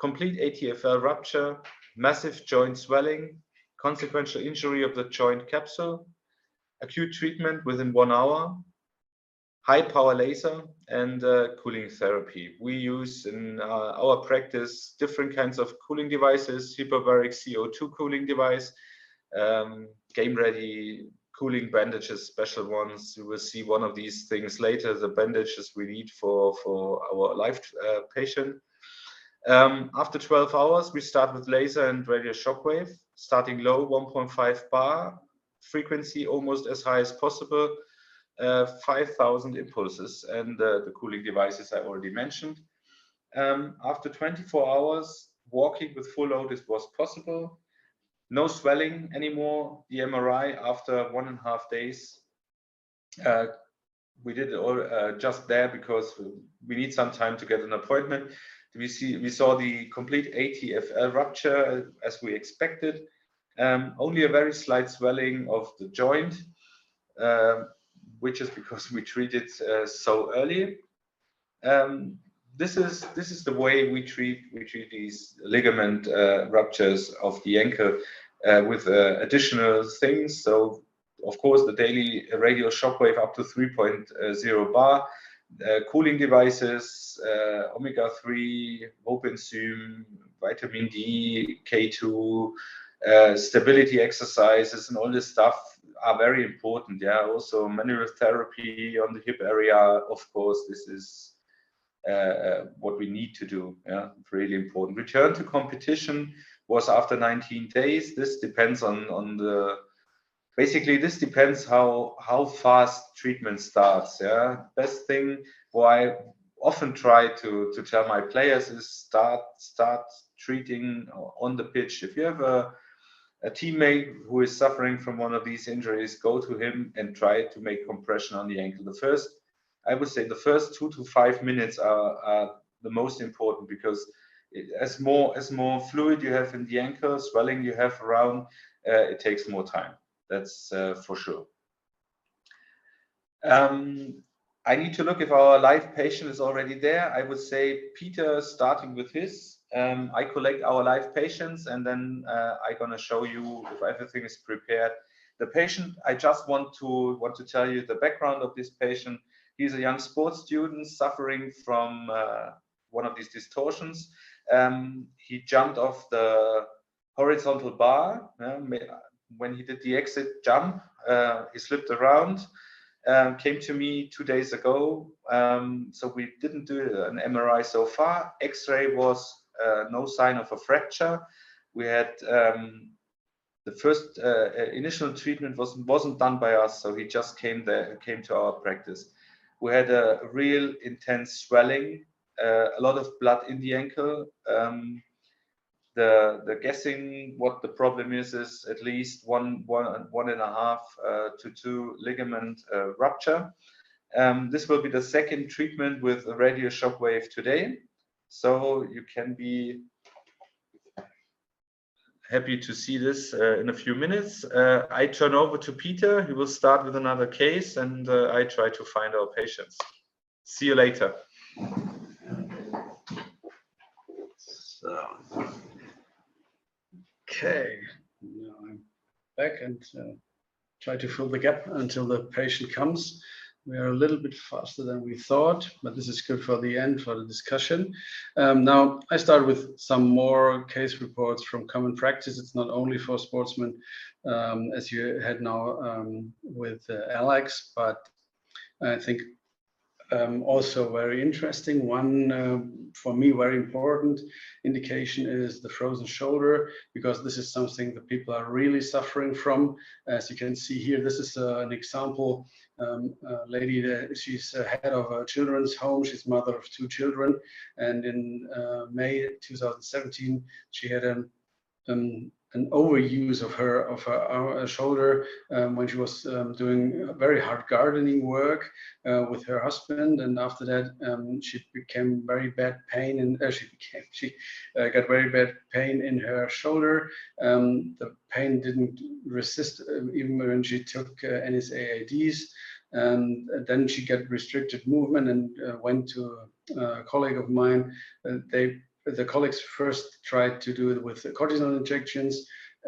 complete ATFL rupture, massive joint swelling, consequential injury of the joint capsule, acute treatment within 1 hour, high power laser, and cooling therapy. We use in our practice different kinds of cooling devices, hyperbaric CO2 cooling device, game ready cooling bandages, special ones. You will see one of these things later, the bandages we need for our live patient. After 12 hours, we start with laser and radial shockwave, starting low, 1.5 bar, frequency almost as high as possible, 5,000 impulses, and the cooling devices I already mentioned. After 24 hours, walking with full load was possible. No swelling anymore. The MRI after 1.5 days. We did it all just there because we need some time to get an appointment. We saw the complete ATFL rupture as we expected. Only a very slight swelling of the joint, which is because we treated so early. This is the way we treat these ligament ruptures of the ankle with additional things. So of course the daily radial shockwave up to 3.0 bar, cooling devices, omega-3, Vopensym, vitamin D, K2, stability exercises, and all this stuff are very important. Yeah, also manual therapy on the hip area. Of course, this is what we need to do. Yeah, really important. Return to competition was after 19 days. This depends on the. Basically, this depends how fast treatment starts. Yeah, best thing what I often try to tell my players is start treating on the pitch. If you have a teammate who is suffering from one of these injuries, go to him and try to make compression on the ankle. I would say the first 2 to 5 minutes are the most important, because as more fluid you have in the ankle, swelling you have around, it takes more time. That's for sure. I need to look if our live patient is already there. I would say Peter starting with his. I collect our live patients, and then I'm gonna show you if everything is prepared. The patient, I just want to tell you the background of this patient. He's a young sports student suffering from one of these distortions. He jumped off the horizontal bar. When he did the exit jump, he slipped around. Came to me 2 days ago. So we didn't do an MRI so far. X-ray was no sign of a fracture. We had the first initial treatment wasn't done by us, so he just came to our practice. We had a real intense swelling, a lot of blood in the ankle. The guessing what the problem is at least 1.5 to 2 ligament rupture. This will be the second treatment with a radial shockwave today, so you can be happy to see this in a few minutes. I turn over to Peter. He will start with another case, and I try to find our patients. See you later. So, okay, now I'm back and try to fill the gap until the patient comes. We are a little bit faster than we thought, but this is good for the end, for the discussion. Now, I start with some more case reports from common practice. It's not only for sportsmen, as you had now with Alex, but I think also very interesting. One for me very important indication is the frozen shoulder, because this is something that people are really suffering from. As you can see here, this is an example. Lady, she's head of a children's home. She's mother of 2 children, and in May 2017 she had an overuse of her shoulder when she was doing very hard gardening work with her husband, and after that she became very bad pain, and she got very bad pain in her shoulder. The pain didn't resist even when she took NSAIDs, and then she got restricted movement and went to a colleague of mine. The colleagues first tried to do it with cortisone injections,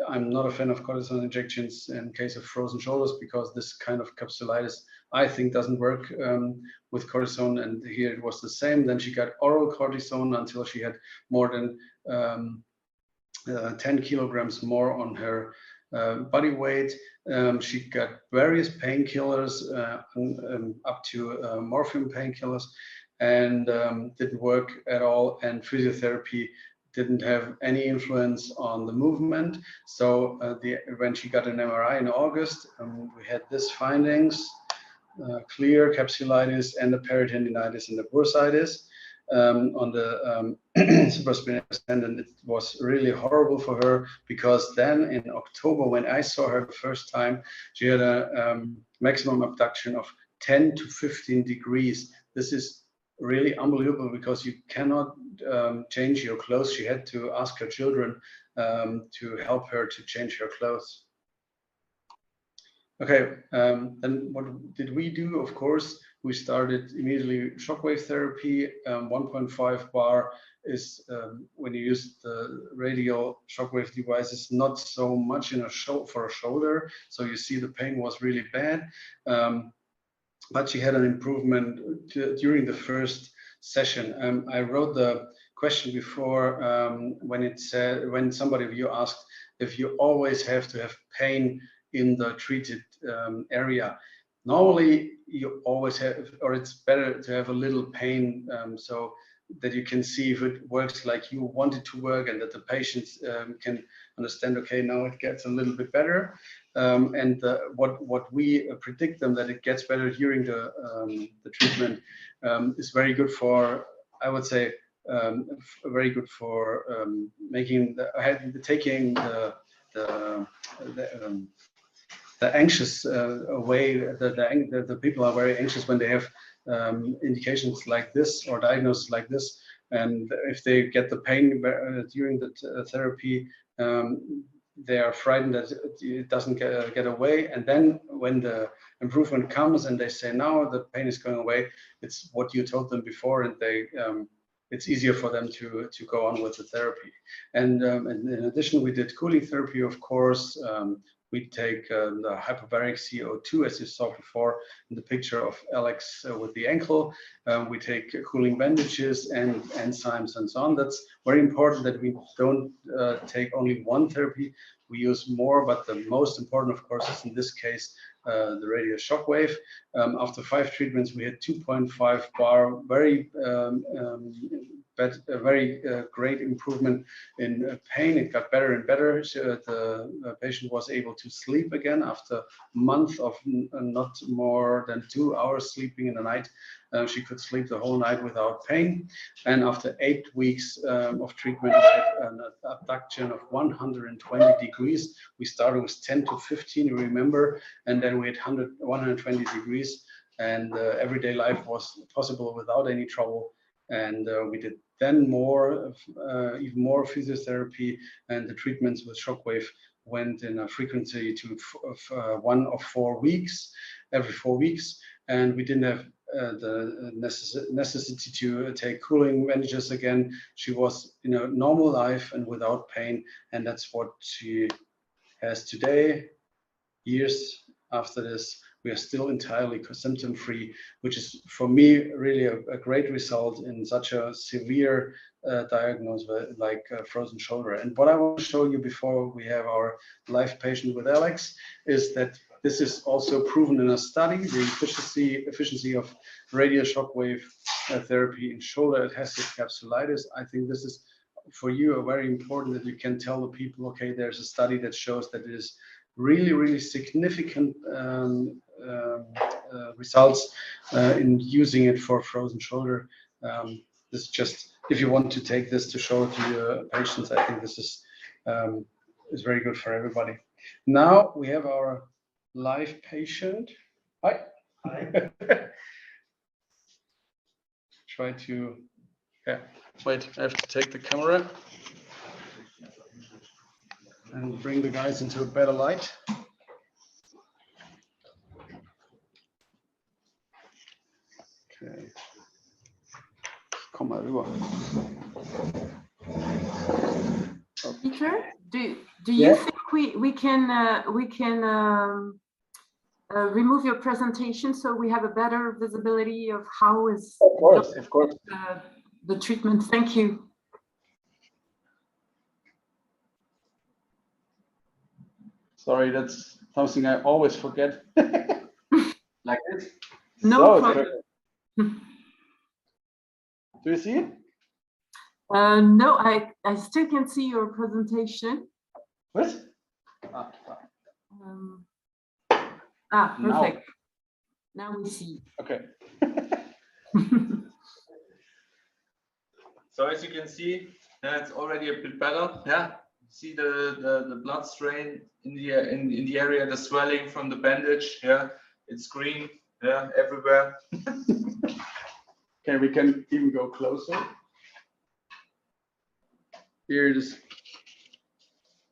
I'm not a fan of cortisone injections in case of frozen shoulders because this kind of capsulitis, I think, doesn't work with cortisone. And here it was the same. Then she got oral cortisone until she had more than 10 kilograms more on her body weight. She got various painkillers up to morphine painkillers, and didn't work at all. And physiotherapy didn't have any influence on the movement. So when she got an MRI in August, we had these findings: clear capsulitis and the peritendinitis and the bursitis on the supraspinatus tendon. It was really horrible for her because then in October, when I saw her the first time, she had a maximum abduction of 10 to 15 degrees. This is really unbelievable because you cannot change your clothes. She had to ask her children to help her to change her clothes. Okay, then what did we do? Of course, we started immediately shockwave therapy. 1.5 bar is when you use the radial shockwave devices, not so much in for a shoulder. So you see the pain was really bad, but she had an improvement during the first session. I wrote the question before when it said, when somebody of you asked if you always have to have pain in the treated area. Normally you always have, or it's better to have a little pain so that you can see if it works like you want it to work, and that the patients can understand, okay, now it gets a little bit better. And what we predict them that it gets better during the treatment is very good for, I would say, very good for taking the anxious away. The people are very anxious when they have indications like this or diagnosis like this, and if they get the pain during the therapy, they are frightened that it doesn't get away. And then when the improvement comes and they say, now the pain is going away, it's what you told them before, and they it's easier for them to go on with the therapy. And in addition, we did cooling therapy, of course. We take the hyperbaric CO2, as you saw before in the picture of Alex with the ankle. We take cooling bandages and enzymes and so on. That's very important that we don't take only one therapy. We use more, but the most important, of course, is in this case, the radial shock wave. After 5 treatments, we had 2.5 bar, very great improvement in pain. It got better and better. The patient was able to sleep again after a month of not more than 2 hours sleeping in the night. She could sleep the whole night without pain. And after 8 weeks of treatment, we had an abduction of 120 degrees. We started with 10 to 15, you remember, and then we had 120 degrees, and everyday life was possible without any trouble. And we did then even more physiotherapy, and the treatments with shockwave went in a frequency to 1 or 4 weeks, every 4 weeks. And we didn't have the necessity to take cooling bandages again. She was in a normal life and without pain, and that's what she has today. Years after this, we are still entirely symptom-free, which is for me really a great result in such a severe diagnosis like frozen shoulder. And what I want to show you before we have our live patient with Alex is that this is also proven in a study, the efficiency of radial shockwave therapy in shoulder adhesive capsulitis. I think this is for you very important that you can tell the people, okay, there's a study that shows that it is really, really significant results in using it for frozen shoulder. This is just, if you want to take this to show to your patients, I think this is very good for everybody. Now we have our live patient. Hi. Hi. Try to, yeah, wait, I have to take the camera and bring the guys into a better light. Okay. Komm mal rüber. Okay. Peter, do you think we can remove your presentation so we have a better visibility of how is Of course. The treatment? Thank you. Sorry, that's something I always forget. Like this. No so problem. Do you see it? No, I still can see your presentation. What? Perfect. Now we see. Okay. So as you can see, it's already a bit better. Yeah, see the blood strain in the area, the swelling from the bandage. Yeah, it's green. Yeah, everywhere. Okay, we can even go closer. Here it is.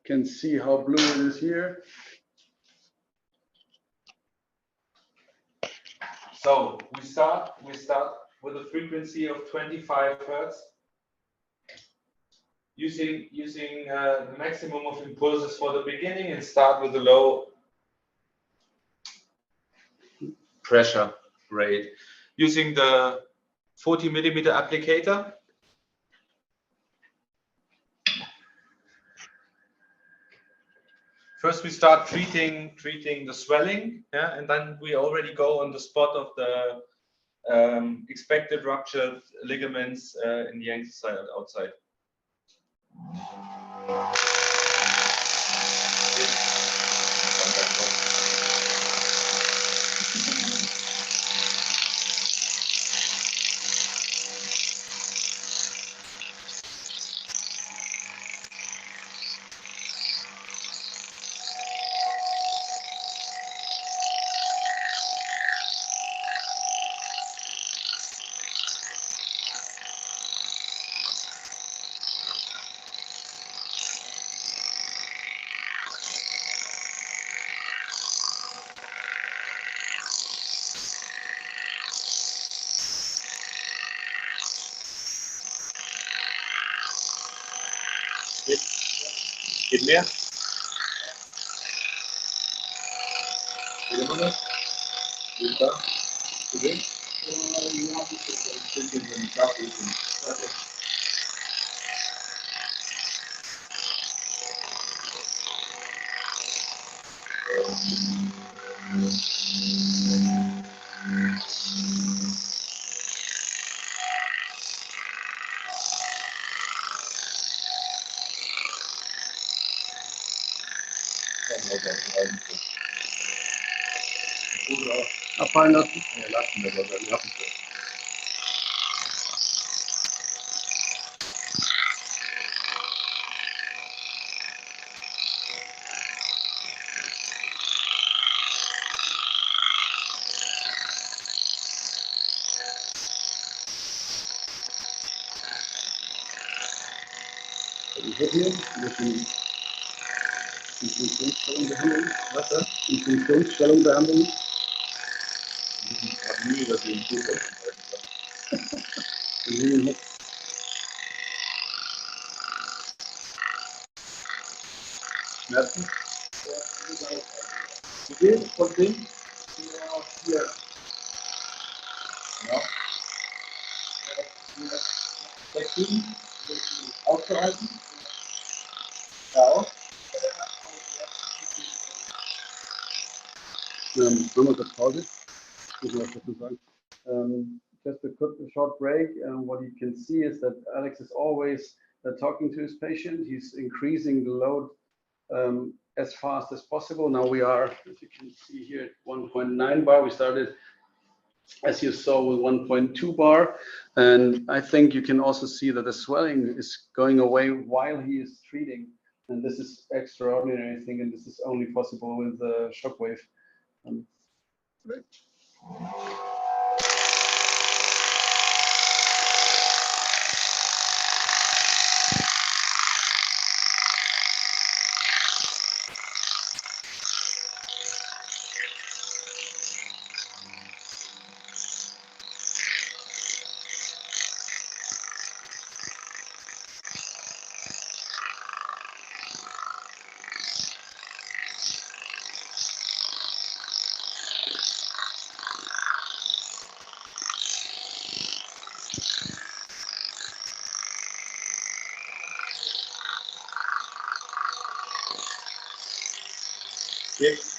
Can see how blue it is here. So we start with a frequency of 25 Hertz. Using the maximum of impulses for the beginning, and start with a low pressure rate. Using the 40 millimeter applicator. First, we start treating the swelling, yeah, and then we already go on the spot of the expected ruptured ligaments in the ankle side outside. Geht mehr? Geht immer noch? Geht da? Okay. Abfallen lassen? Ja, lassen wir das. Wir haben es. Die Funktionsstellung behandeln. Was das? Die Funktionsstellung behandeln. Schmerzen? Okay, von dem? Ja, hier. Ja. 6, 7. Aufzuhalten. Ja, auch. Machen wir kurz Pause. Ich muss was dazu sagen. Just a short break. What you can see is that Alex is always talking to his patient. He's increasing the load as fast as possible. Now we are, as you can see here, at 1.9 bar. We started, as you saw, with 1.2 bar. And I think you can also see that the swelling is going away while he is treating. And this is extraordinary, I think, and this is only possible with the shockwave. Right. Yes.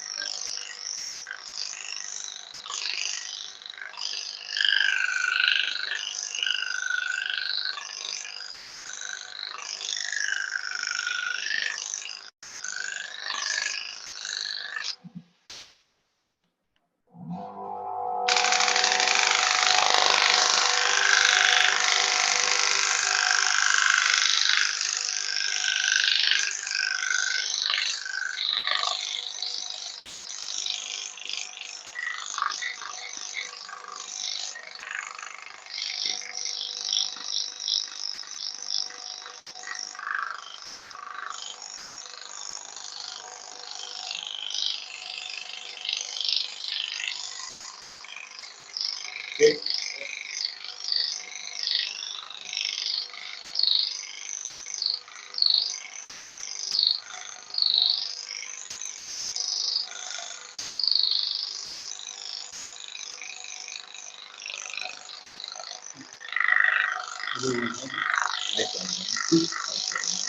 Okay.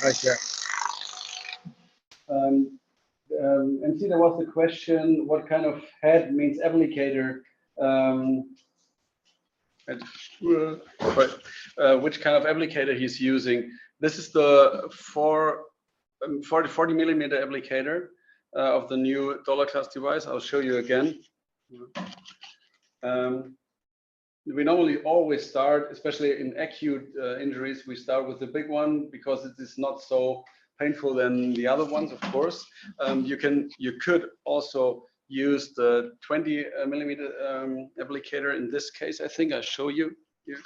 Right here. And see, there was the question, what kind of head means applicator? Which kind of applicator he's using? This is the 40 millimeter applicator of the new DolorClast device. I'll show you again. We normally always start, especially in acute injuries, we start with the big one because it is not so painful than the other ones, of course. You could also use the 20 millimeter applicator. In this case, I think I'll show you here.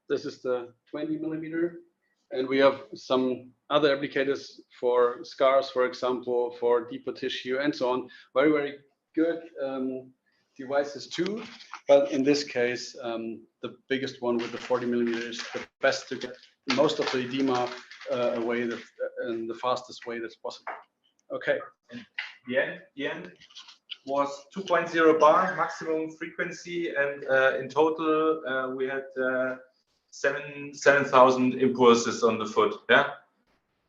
This is the 20 millimeter, and we have some other applicators for scars, for example, for deeper tissue and so on. Very, very good devices too, but in this case, the biggest one with the 40 millimeter is the best to get most of the edema away in the fastest way that's possible. Okay. And the end was 2.0 bar maximum frequency, and in total we had 7,000 impulses on the foot. Yeah.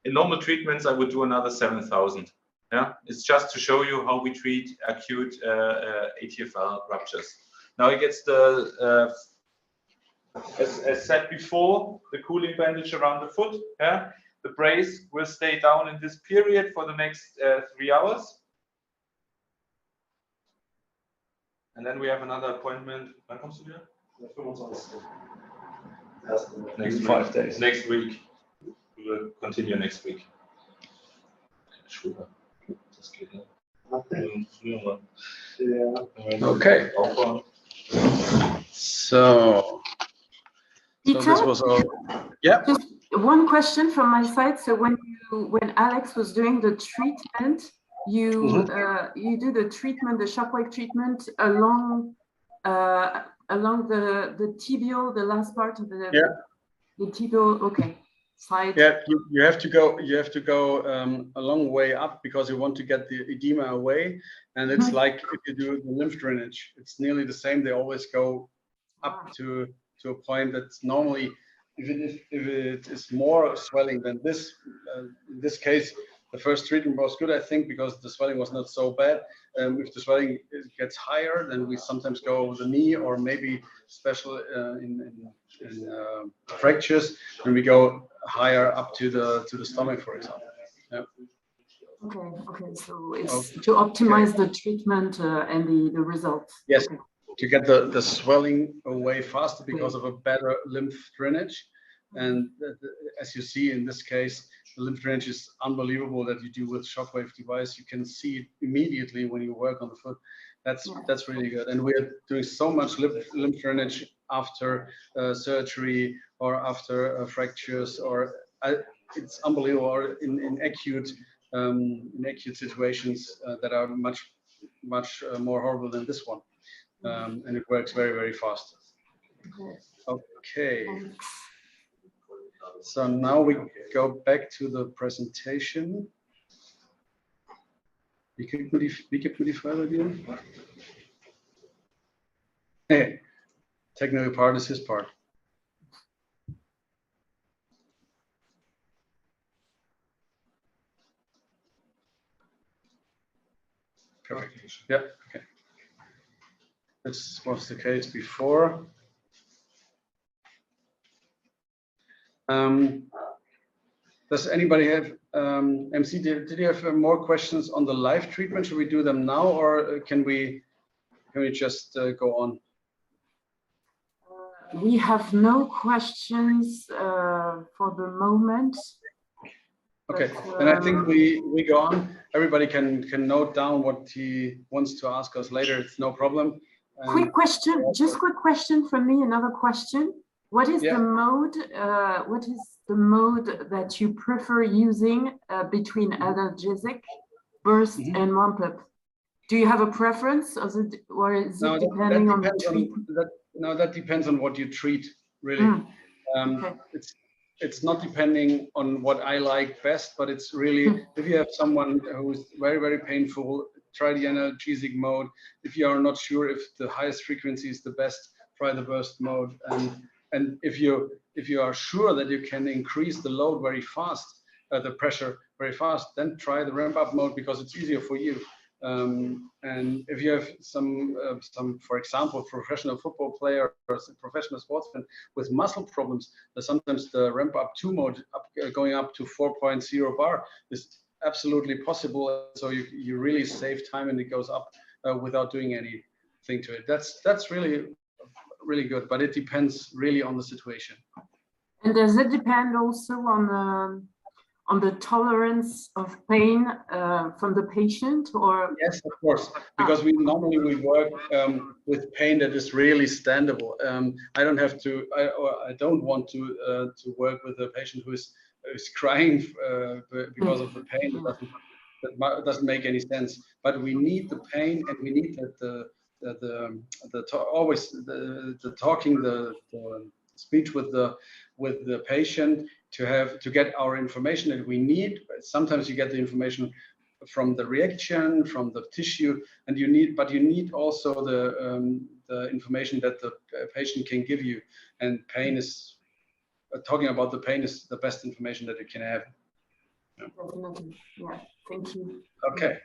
In normal treatments, I would do another 7,000. Yeah, it's just to show you how we treat acute ATFL ruptures. Now it gets the, as said before, the cooling bandage around the foot. Yeah, the brace will stay down in this period for the next 3 hours. And then we have another appointment. When comes to here? Next 5 days. Next week. We will continue next week. Okay. So this was all. Yeah. Just one question from my side. So when Alex was doing the treatment, you do the treatment, the shockwave treatment along the tibial, the last part of the tibial. Okay. Side. Yeah, you have to go a long way up because you want to get the edema away, and it's like if you do the lymph drainage, it's nearly the same. They always go up to a point that's normally, if it is more swelling than this, in this case, the first treatment was good, I think, because the swelling was not so bad. If the swelling gets higher, then we sometimes go with the knee, or maybe special in fractures, when we go higher up to the stomach, for example. Yeah. Okay. So it's to optimize the treatment and the results. Yes, to get the swelling away faster because of a better lymph drainage. And as you see in this case, the lymph drainage is unbelievable that you do with shockwave device. You can see it immediately when you work on the foot. That's really good. And we're doing so much lymph drainage after surgery or after fractures, or it's unbelievable. Or in acute situations that are much more horrible than this one, and it works very, very fast. Okay. So now we go back to the presentation. Vilket modifierar vi? Hey, technical part is his part. Perfect. Yeah. Okay. This was the case before. Does anybody have, MC, did you have more questions on the live treatment? Should we do them now, or can we just go on? We have no questions for the moment. Okay, but, then I think we go on. Everybody can note down what he wants to ask us later. It's no problem. Quick question, just quick question from me. Another question. What is the mode? What is the mode that you prefer using between analgesic, burst, and ramp up? Do you have a preference, or is it depending on the treatment? No, that depends on what you treat, really. Okay. It's not depending on what I like best, but it's really, if you have someone who's very, very painful, try the analgesic mode. If you are not sure if the highest frequency is the best, try the burst mode. And if you are sure that you can increase the load very fast, the pressure very fast, then try the ramp up mode, because it's easier for you. And if you have some, for example, professional football player or professional sportsman with muscle problems, sometimes the ramp up 2 mode going up to 4.0 bar is absolutely possible. So you really save time, and it goes up without doing anything to it. That's really good, but it depends really on the situation. And does it depend also on the tolerance of pain from the patient, or? Yes, of course, because we normally work with pain that is really standable. I don't want to work with a patient who is crying because of the pain. That doesn't make any sense. But we need the pain, and we need the speech with the patient to get our information that we need. Sometimes you get the information from the reaction, from the tissue, and you need also the information that the patient can give you. And pain is talking about the pain is the best information that you can have. Definitely. Yeah. Thank you. Okay.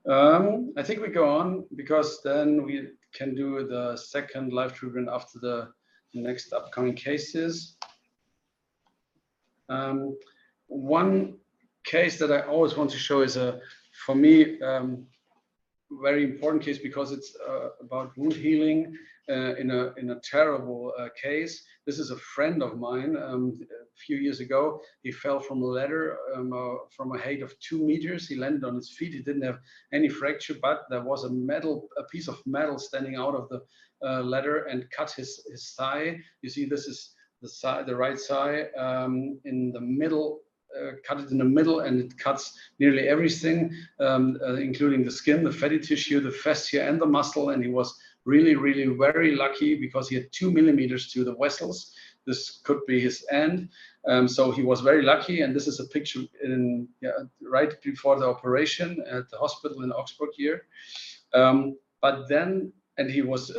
I think we go on, because then we can do the second live treatment after the next upcoming cases. One case that I always want to show is for me, very important case, because it's about wound healing in a terrible case. This is a friend of mine. A few years ago, he fell from a ladder from a height of 2 meters. He landed on his feet. He didn't have any fracture, but there was a piece of metal standing out of the ladder and cut his thigh. You see, this is the right thigh in the middle. Cut it in the middle, and it cuts nearly everything, including the skin, the fatty tissue, the fascia, and the muscle. And he was really, really very lucky, because he had 2 millimeters to the vessels. This could be his end. So he was very lucky. And this is a picture right before the operation at the hospital in Augsburg here. But then, and he was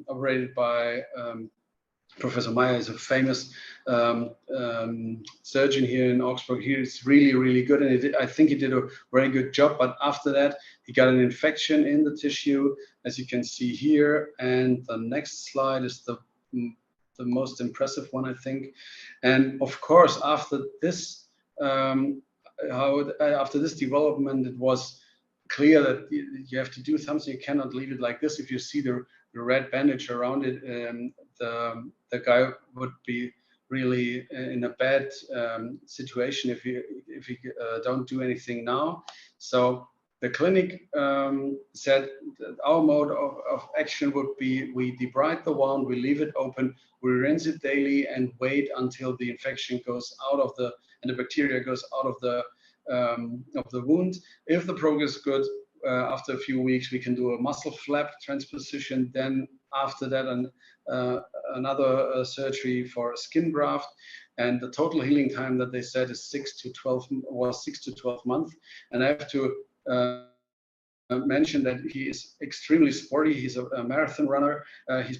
operated by Professor Meyer. Is a famous surgeon here in Augsburg. He is really, really good, and I think he did a very good job. But after that, he got an infection in the tissue, as you can see here. And the next slide is the most impressive one, I think. And of course, after this development, it was clear that you have to do something. You cannot leave it like this. If you see the red bandage around it, the guy would be really in a bad situation if he don't do anything now. So the clinic said that our mode of action would be: we debride the wound, we leave it open, we rinse it daily, and wait until the infection goes out of and the bacteria goes out of the wound. If the progress is good, after a few weeks, we can do a muscle flap transposition. Then after that, another surgery for a skin graft. And the total healing time that they said is 6 to 12 months. And I have to mention that he is extremely sporty. He's a marathon runner. He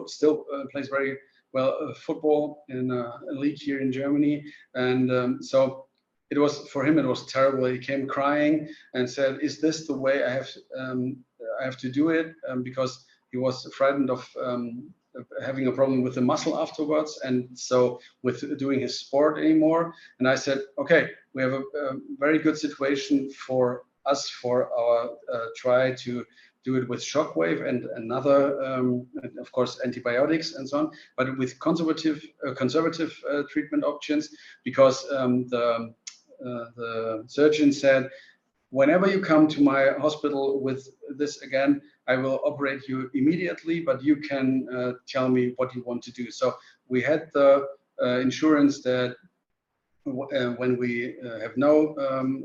still plays very well football in a league here in Germany. And so it was, for him, it was terrible. He came crying and said, "Is this the way I have to do it?" Because he was frightened of having a problem with the muscle afterwards, and so with doing his sport anymore. And I said, okay, we have a very good situation for us for our try to do it with shockwave and another, and of course, antibiotics and so on, but with conservative treatment options, because the surgeon said, whenever you come to my hospital with this again, I will operate you immediately, but you can tell me what you want to do. So we had the insurance that when we have no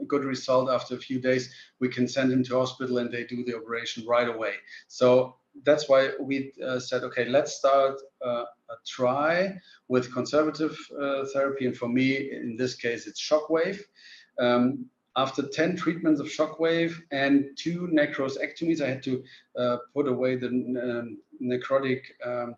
good result after a few days, we can send him to hospital and they do the operation right away. So that's why we said, okay, let's start a try with conservative therapy. And for me, in this case, it's shockwave. After 10 treatments of shockwave and 2 necrosectomies, I had to put away the necrotic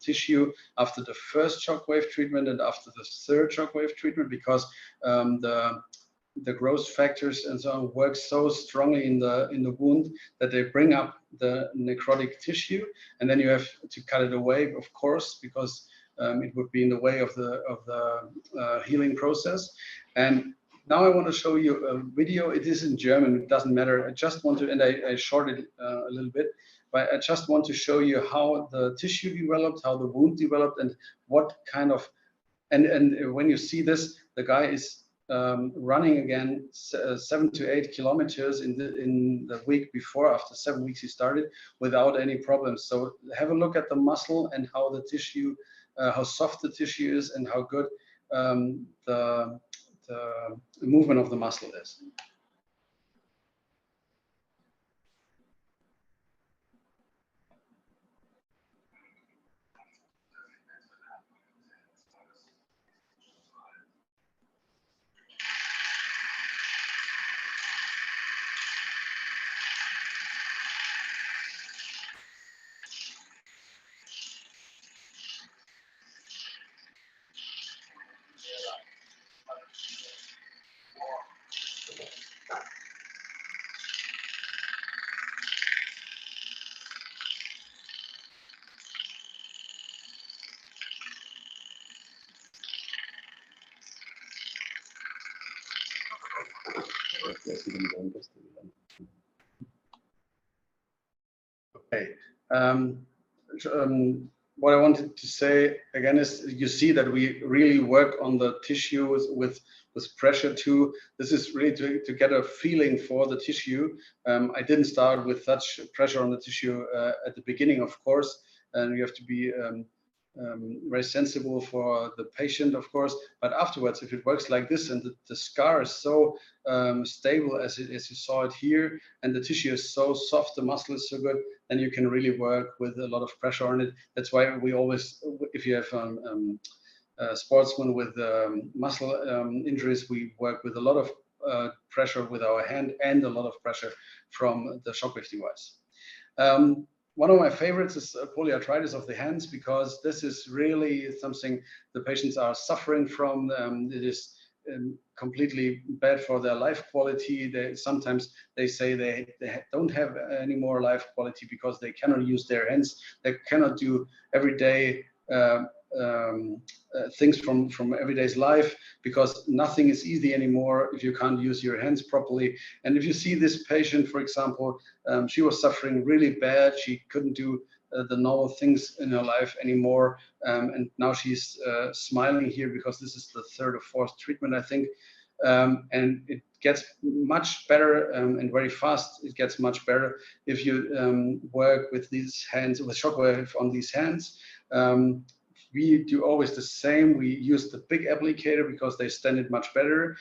tissue after the first shockwave treatment and after the third shockwave treatment, because the growth factors and so on work so strongly in the wound that they bring up the necrotic tissue, and then you have to cut it away, of course, because it would be in the way of the healing process. And now I want to show you a video. It is in German, it doesn't matter. I just want to, and I shorted a little bit, but I just want to show you how the tissue developed, how the wound developed, and what kind of, and when you see this, the guy is running again 7 to 8 kilometers in the week before. After 7 weeks he started without any problems. So have a look at the muscle and how the tissue, how soft the tissue is, and how good the movement of the muscle is. Okay. What I wanted to say again is, you see that we really work on the tissues with pressure too. This is really to get a feeling for the tissue. I didn't start with such pressure on the tissue at the beginning, of course, and you have to be very sensible for the patient, of course, but afterwards, if it works like this and the scar is so stable as you saw it here, and the tissue is so soft, the muscle is so good, then you can really work with a lot of pressure on it. That's why we always, if you have a sportsman with muscle injuries, we work with a lot of pressure with our hand and a lot of pressure from the shockwave device. One of my favorites is polyarthritis of the hands, because this is really something the patients are suffering from. It is completely bad for their life quality. Sometimes they say they don't have any more life quality because they cannot use their hands. They cannot do everyday things from everyday's life, because nothing is easy anymore if you can't use your hands properly. And if you see this patient, for example, she was suffering really bad. She couldn't do the normal things in her life anymore, and now she's smiling here because this is the 3rd or 4th treatment, I think, and it gets much better, and very fast. It gets much better if you work with these hands, with shockwave on these hands. We do always the same. We use the big applicator because they stand it much better.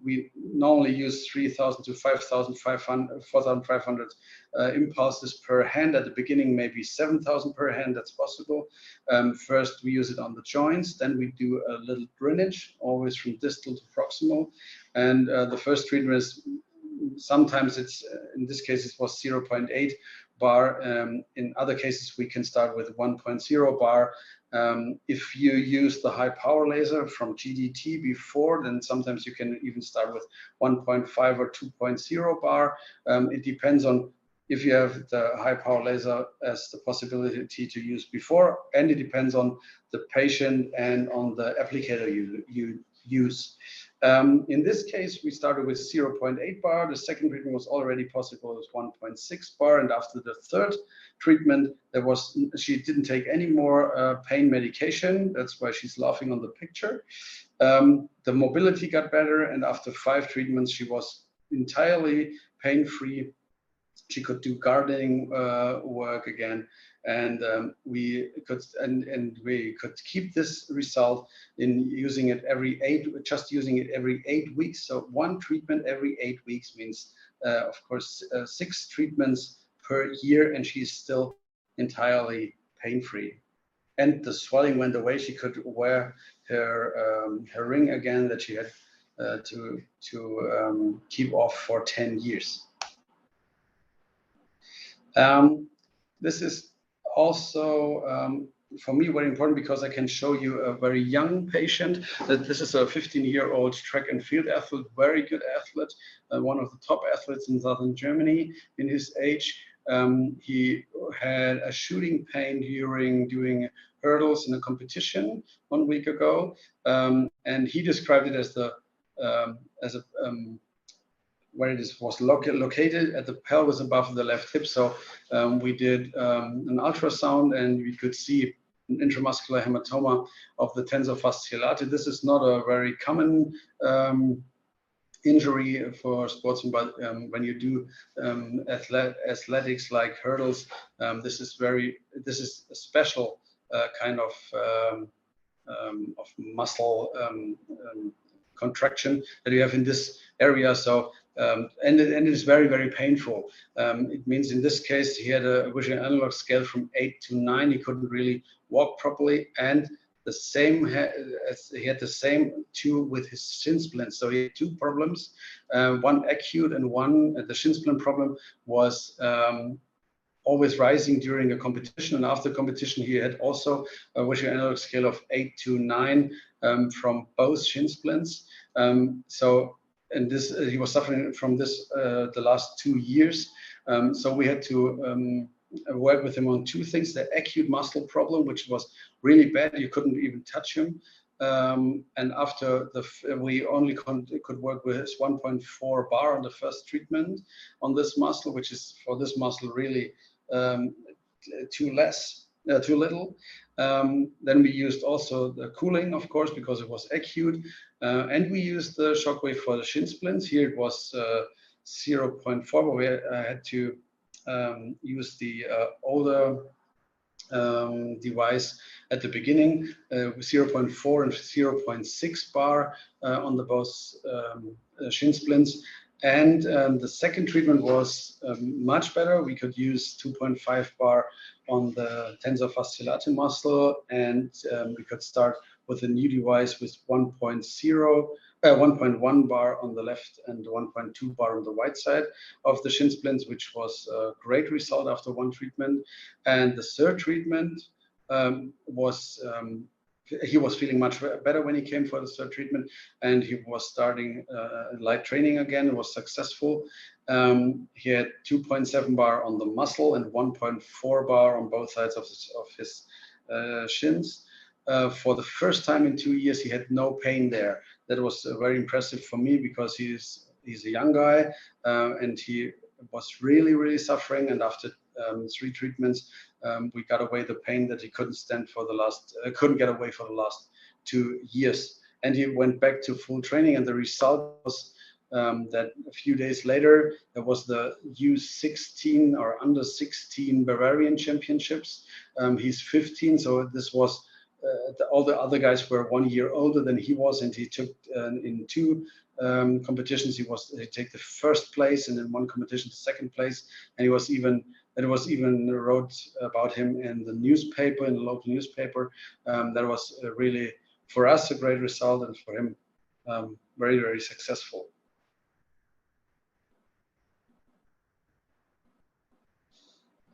We normally use 3,000 to 5,500, 4,500 impulses per hand. At the beginning, maybe 7,000 per hand. That's possible. First, we use it on the joints. Then we do a little drainage, always from distal to proximal. And the first treatment is, sometimes it's, in this case, it was 0.8 bar. In other cases, we can start with 1.0 bar. If you use the high power laser from GDT before, then sometimes you can even start with 1.5 or 2.0 bar. It depends on if you have the high power laser as the possibility to use before, and it depends on the patient and on the applicator you use. In this case, we started with 0.8 bar. The second treatment was already possible with 1.6 bar, and after the third treatment, she didn't take any more pain medication. That's why she's laughing on the picture. The mobility got better, and after 5 treatments, she was entirely pain-free. She could do gardening work again, and we could keep this result in using it every 8 weeks. So 1 treatment every 8 weeks means, of course, 6 treatments per year, and she's still entirely pain-free. And the swelling went away. She could wear her ring again that she had to keep off for 10 years. This is also for me very important because I can show you a very young patient. This is a 15-year-old track and field athlete, very good athlete, one of the top athletes in southern Germany in his age. He had a shooting pain during doing hurdles in a competition 1 week ago, and he described it as where it was located at the pelvis above the left hip. So we did an ultrasound, and we could see an intramuscular hematoma of the tensor fasciolate. This is not a very common injury for sportsmen, but when you do athletics like hurdles, this is a special kind of muscle contraction that you have in this area. So and it is very, very painful. It means in this case he had a visual analog scale from 8 to 9. He couldn't really walk properly, and he had the same too with his shin splints. So he had 2 problems, one acute and one the shin splint problem was always rising during a competition, and after competition he had also a visual analog scale of 8 to 9 from both shin splints. And this he was suffering from this the last 2 years. So we had to work with him on 2 things: the acute muscle problem, which was really bad, you couldn't even touch him. And after we only could work with 1.4 bar on the first treatment on this muscle, which is for this muscle really too little. Then we used also the cooling, of course, because it was acute, and we used the shockwave for the shin splints. Here it was 0.4, but we had to use the older device at the beginning, 0.4 and 0.6 bar on the both shin splints. And the second treatment was much better. We could use 2.5 bar on the tensor fasciolate muscle, and we could start with a new device with 1.1 bar on the left and 1.2 bar on the right side of the shin splints, which was a great result after 1 treatment. And the third treatment was he was feeling much better when he came for the third treatment, and he was starting light training again. It was successful. He had 2.7 bar on the muscle and 1.4 bar on both sides of his shins. For the first time in 2 years, he had no pain there. That was very impressive for me because he's a young guy, and he was really suffering. And after 3 treatments, we got away the pain that he couldn't get away for the last 2 years. And he went back to full training, and the result was that a few days later there was the U16 or under 16 Bavarian Championships. He's 15, so this was all the other guys were 1 year older than he was, and he took in 2 competitions. He took the first place, and in 1 competition the second place. And it was even wrote about him in the newspaper, in the local newspaper. That was really for us a great result, and for him very successful.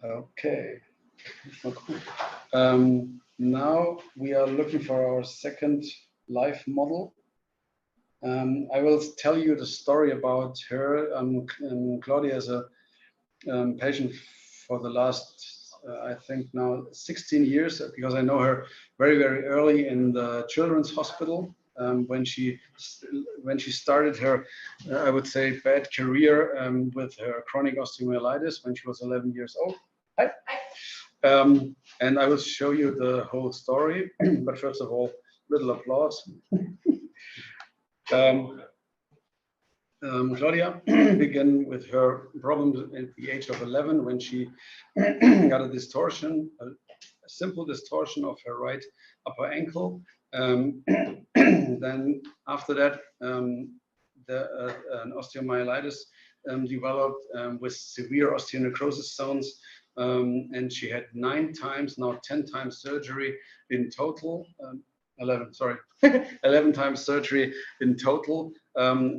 Okay. Now we are looking for our second live model. I will tell you the story about her. Claudia is a patient for the last, I think now 16 years, because I know her very, very early in the children's hospital. When she started her, I would say, bad career with her chronic osteomyelitis when she was 11 years old. Hi. And I will show you the whole story, but first of all, little applause. Claudia began with her problems at the age of 11 when she got a distortion, a simple distortion of her right upper ankle. Then after that, an osteomyelitis developed with severe osteonecrosis zones, and she had 9 times, now 10 times surgery in total. 11 times surgery in total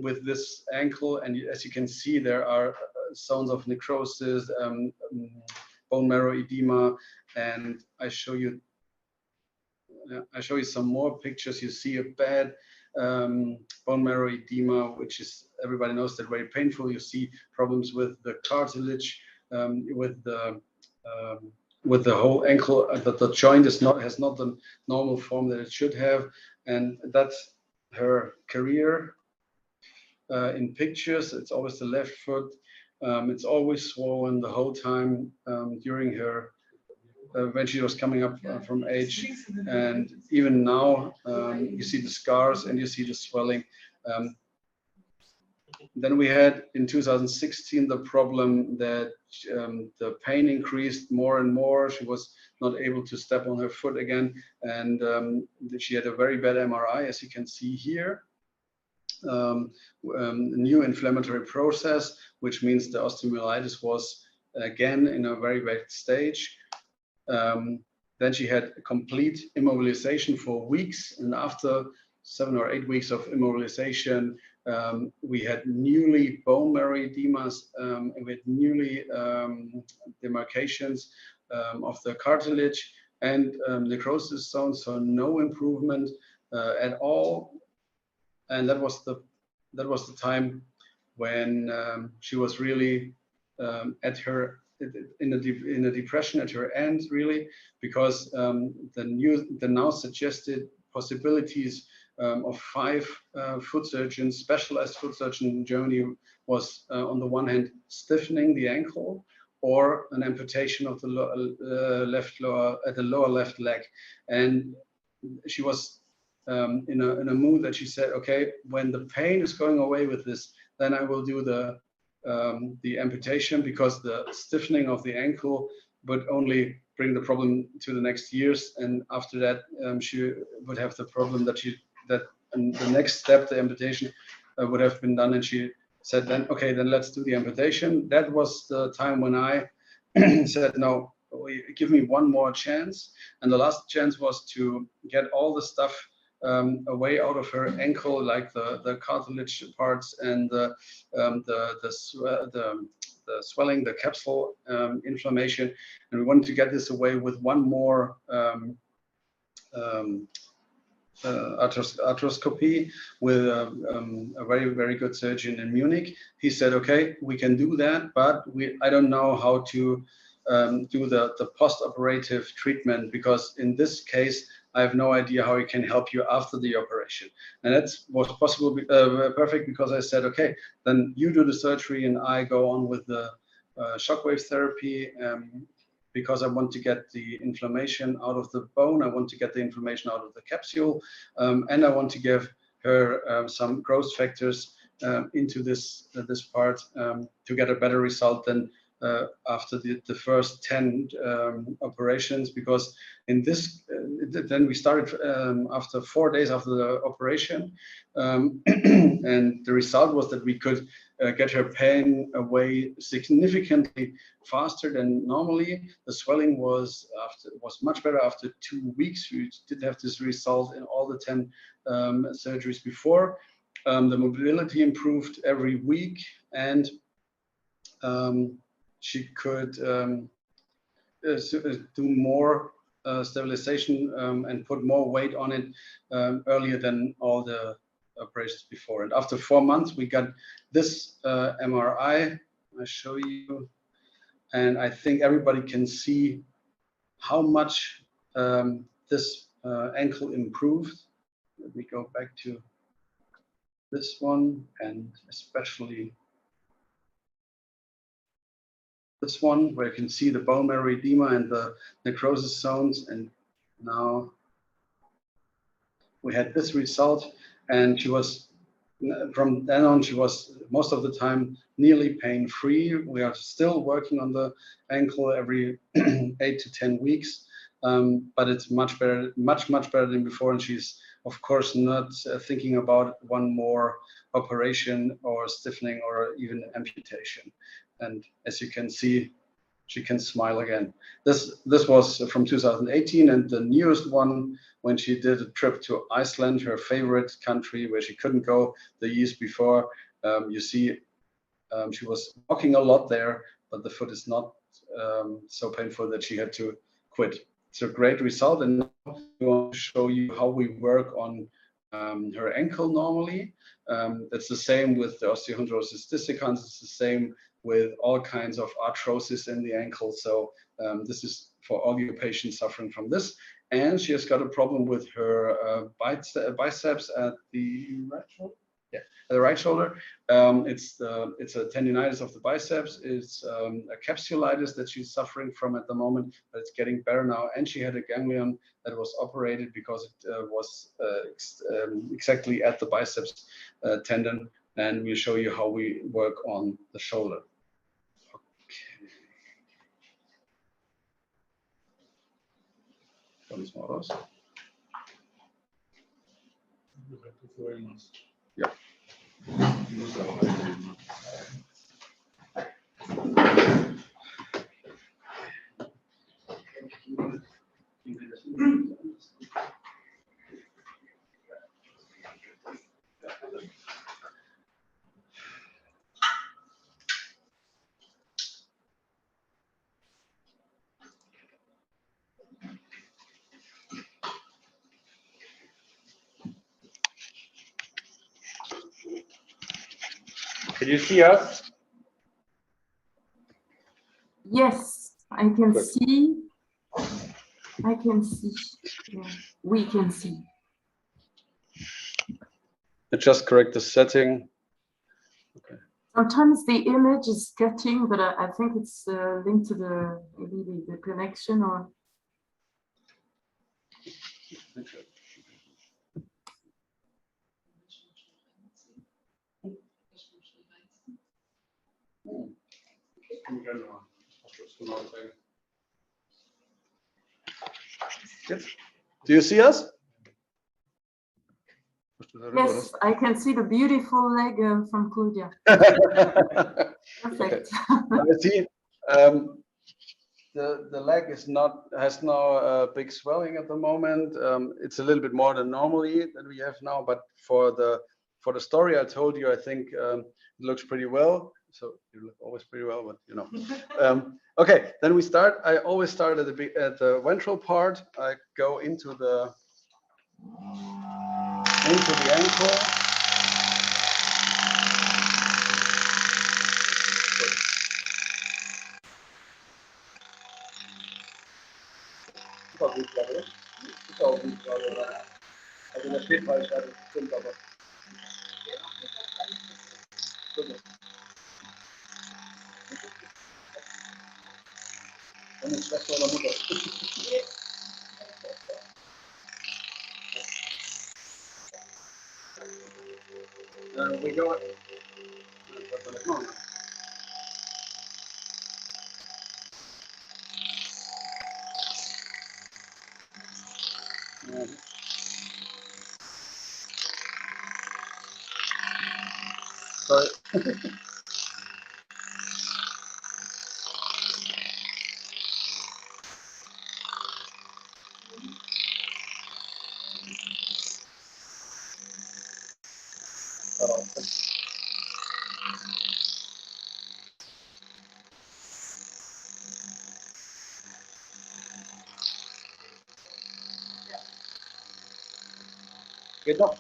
with this ankle, and as you can see, there are zones of necrosis, bone marrow edema, and I show you some more pictures. You see a bad bone marrow edema, which is, everybody knows that, very painful. You see problems with the cartilage, with the whole ankle, that the joint has not the normal form that it should have, and that's her career in pictures. It's always the left foot. It's always swollen the whole time during her when she was coming up from age, and even now you see the scars and you see the swelling. Then we had in 2016 the problem that the pain increased more and more. She was not able to step on her foot again, and she had a very bad MRI, as you can see here. New inflammatory process, which means the osteomyelitis was again in a very bad stage. Then she had a complete immobilization for weeks, and after 7 or 8 weeks of immobilization, we had newly bone marrow edemas, and we had newly demarcations of the cartilage and necrosis zones, so no improvement at all. And that was the time when she was really at her in a depression at her end, really, because the now suggested possibilities of 5 foot surgeons, specialized foot surgeons in Germany, was on the one hand stiffening the ankle or an amputation of the lower left leg. And she was in a mood that she said, okay, when the pain is going away with this, then I will do the amputation, because the stiffening of the ankle would only bring the problem to the next years, and after that she would have the problem that the next step, the amputation, would have been done. And she said, then okay, then let's do the amputation. That was the time when I said, no, give me one more chance. And the last chance was to get all the stuff away out of her ankle, like the cartilage parts and the swelling, the capsule inflammation, and we wanted to get this away with one more arthroscopy with a very, very good surgeon in Munich. He said, okay, we can do that, but I don't know how to do the post-operative treatment, because in this case I have no idea how he can help you after the operation. And that was possible, perfect, because I said, okay, then you do the surgery and I go on with the shockwave therapy, because I want to get the inflammation out of the bone, I want to get the inflammation out of the capsule, and I want to give her some growth factors into this part to get a better result than after the first 10 operations, because in this, then we started after 4 days after the operation, and the result was that we could get her pain away significantly faster than normally. The swelling was much better after 2 weeks. We did have this result in all the 10 surgeries before. The mobility improved every week, and she could do more stabilization and put more weight on it earlier than all the operations before. And after 4 months, we got this MRI. I show you, and I think everybody can see how much this ankle improved. Let me go back to this one, and especially this one, where you can see the bone marrow edema and the necrosis zones. And now we had this result, and she was, from then on, she was most of the time nearly pain-free. We are still working on the ankle every 8 to 10 weeks, but it's much better, much better than before. And she's, of course, not thinking about one more operation or stiffening or even amputation. And as you can see, she can smile again. This was from 2018, and the newest one, when she did a trip to Iceland, her favorite country, where she couldn't go the years before. You see, she was walking a lot there, but the foot is not so painful that she had to quit. It's a great result, and now we want to show you how we work on her ankle normally. It's the same with the osteochondrosis dissecans. It's the same with all kinds of arthrosis in the ankle. So this is for all your patients suffering from this. And she has got a problem with her biceps at the right shoulder. Yeah, at the right shoulder. It's a tendinitis of the biceps. It's a capsulitis that she's suffering from at the moment, but it's getting better now. And she had a ganglion that was operated because it was exactly at the biceps tendon. And we'll show you how we work on the shoulder. Ja. Can you see us? Yes, I can see. I can see. Yeah, we can see. I just correct the setting. Okay. Sometimes the image is cutting, but I think it's linked to the connection or. Do you see us? Yes, I can see the beautiful leg from Claudia. Perfect. I see. The leg has no big swelling at the moment. It's a little bit more than normally that we have now, but for the story I told you, I think it looks pretty well. So you look always pretty well, but you know. Okay, then we start. I always start at the ventral part. I go into the ankle. We go. Sorry. Geht noch.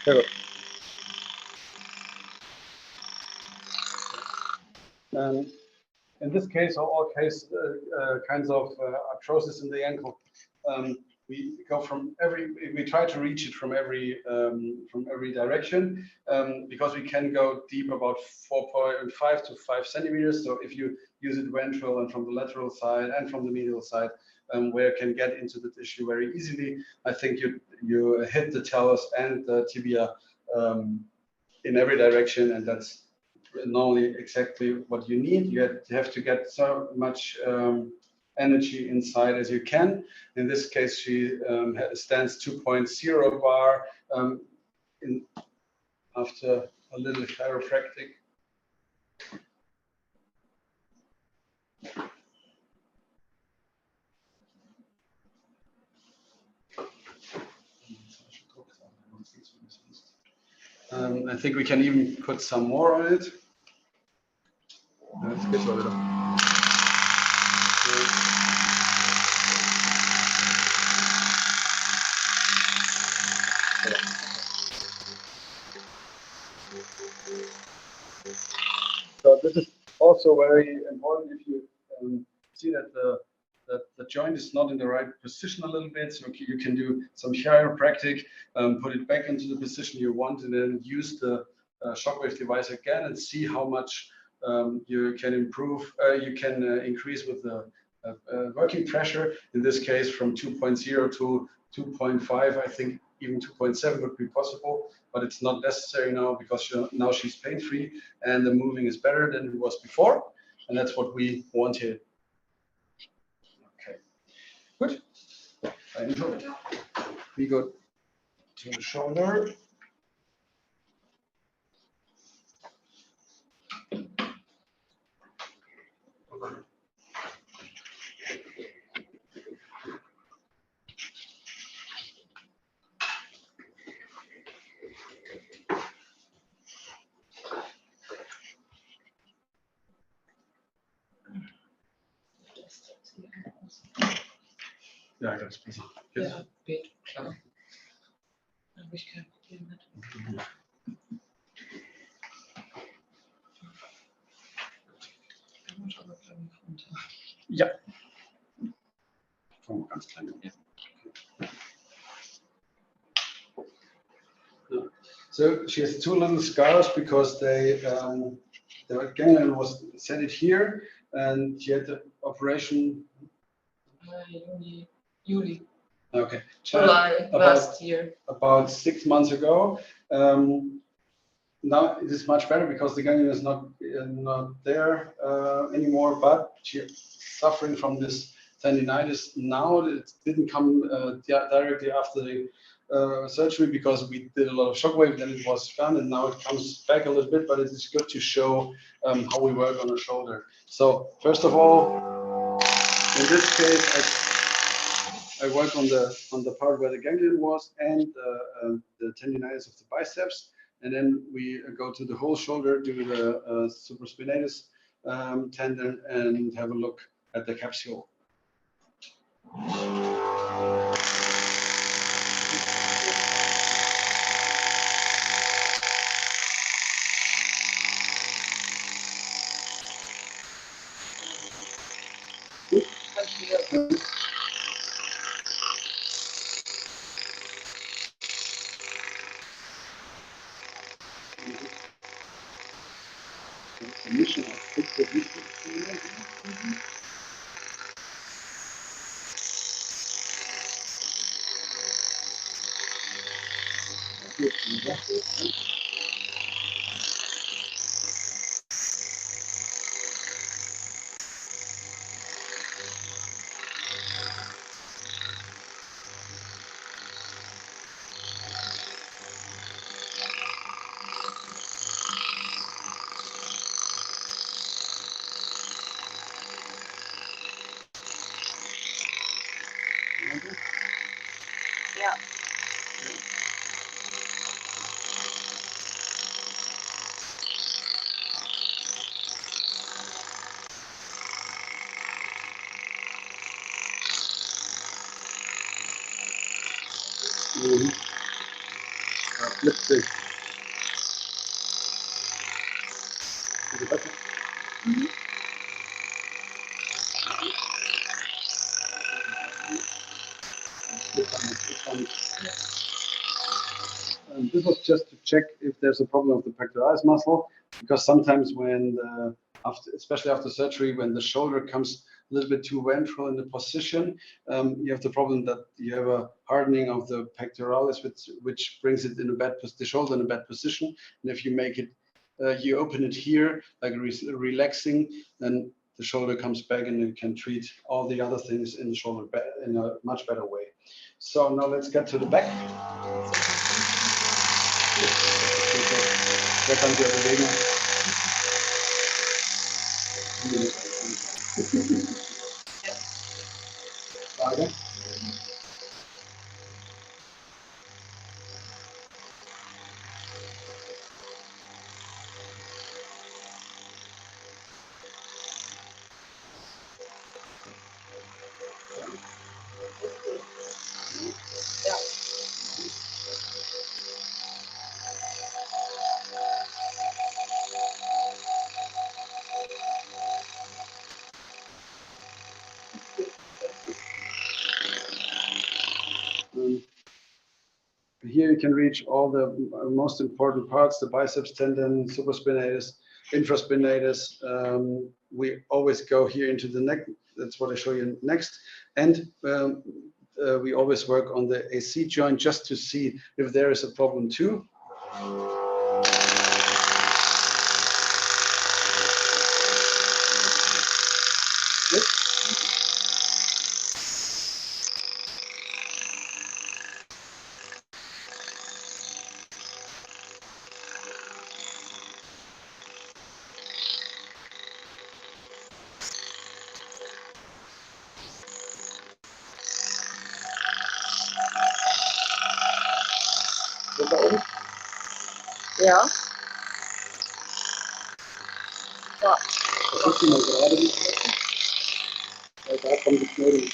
Sehr gut. In this case, or all kinds of arthrosis in the ankle, we go we try to reach it from every direction, because we can go deep about 4.5 to 5 centimeters. So if you use it ventral and from the lateral side and from the medial side, where it can get into the tissue very easily, I think you hit the talus and the tibia in every direction, and that's normally exactly what you need. You have to get so much energy inside as you can. In this case, she stands 2.0 bar after a little chiropractic. I think we can even put some more on it. Jetzt geht's mal wieder. So this is also very important. If you see that the joint is not in the right position a little bit, so you can do some chiropractic, put it back into the position you want, and then use the shockwave device again and see how much you can improve. You can increase with the working pressure. In this case, from 2.0 to 2.5. I think even 2.7 would be possible, but it's not necessary now because now she's pain-free and the moving is better than it was before, and that's what we want here. Okay, good. We go to the shoulder. Ja, ganz besser. Jetzt. Ja, geht, klar. Da habe ich kein Problem mit. Ja. Oh, ganz klein. Ja. So she has 2 little scars because the ganglion was set it here, and she had the operation. July. Okay. July last year. About 6 months ago. Now it is much better because the ganglion is not there anymore, but she's suffering from this tendinitis now. It didn't come directly after the surgery because we did a lot of shockwave, then it was gone, and now it comes back a little bit, but it is good to show how we work on the shoulder. So first of all, in this case, I work on the part where the ganglion was and the tendinitis of the biceps, and then we go to the whole shoulder, do the supraspinatus tendon, and have a look at the capsule. position of Yeah. Let's see. Is it better? This was just to check if there's a problem with the pectoralis muscle, because sometimes when especially after surgery, when the shoulder comes a little bit too ventral in the position, you have the problem that you have a hardening of the pectoralis, which brings it in the shoulder in a bad position. And if you make it, you open it here, like relaxing, then the shoulder comes back and you can treat all the other things in the shoulder in a much better way. So now let's get to the back. Wer kann sich bewegen? Frage? Here you can reach all the most important parts, the biceps tendon, supraspinatus, infraspinatus. We always go here into the neck. That's what I show you next. And we always work on the AC joint just to see if there is a problem too. Ja. Ja. Versuchen wir gerade nicht, weil da kommt die Knoten.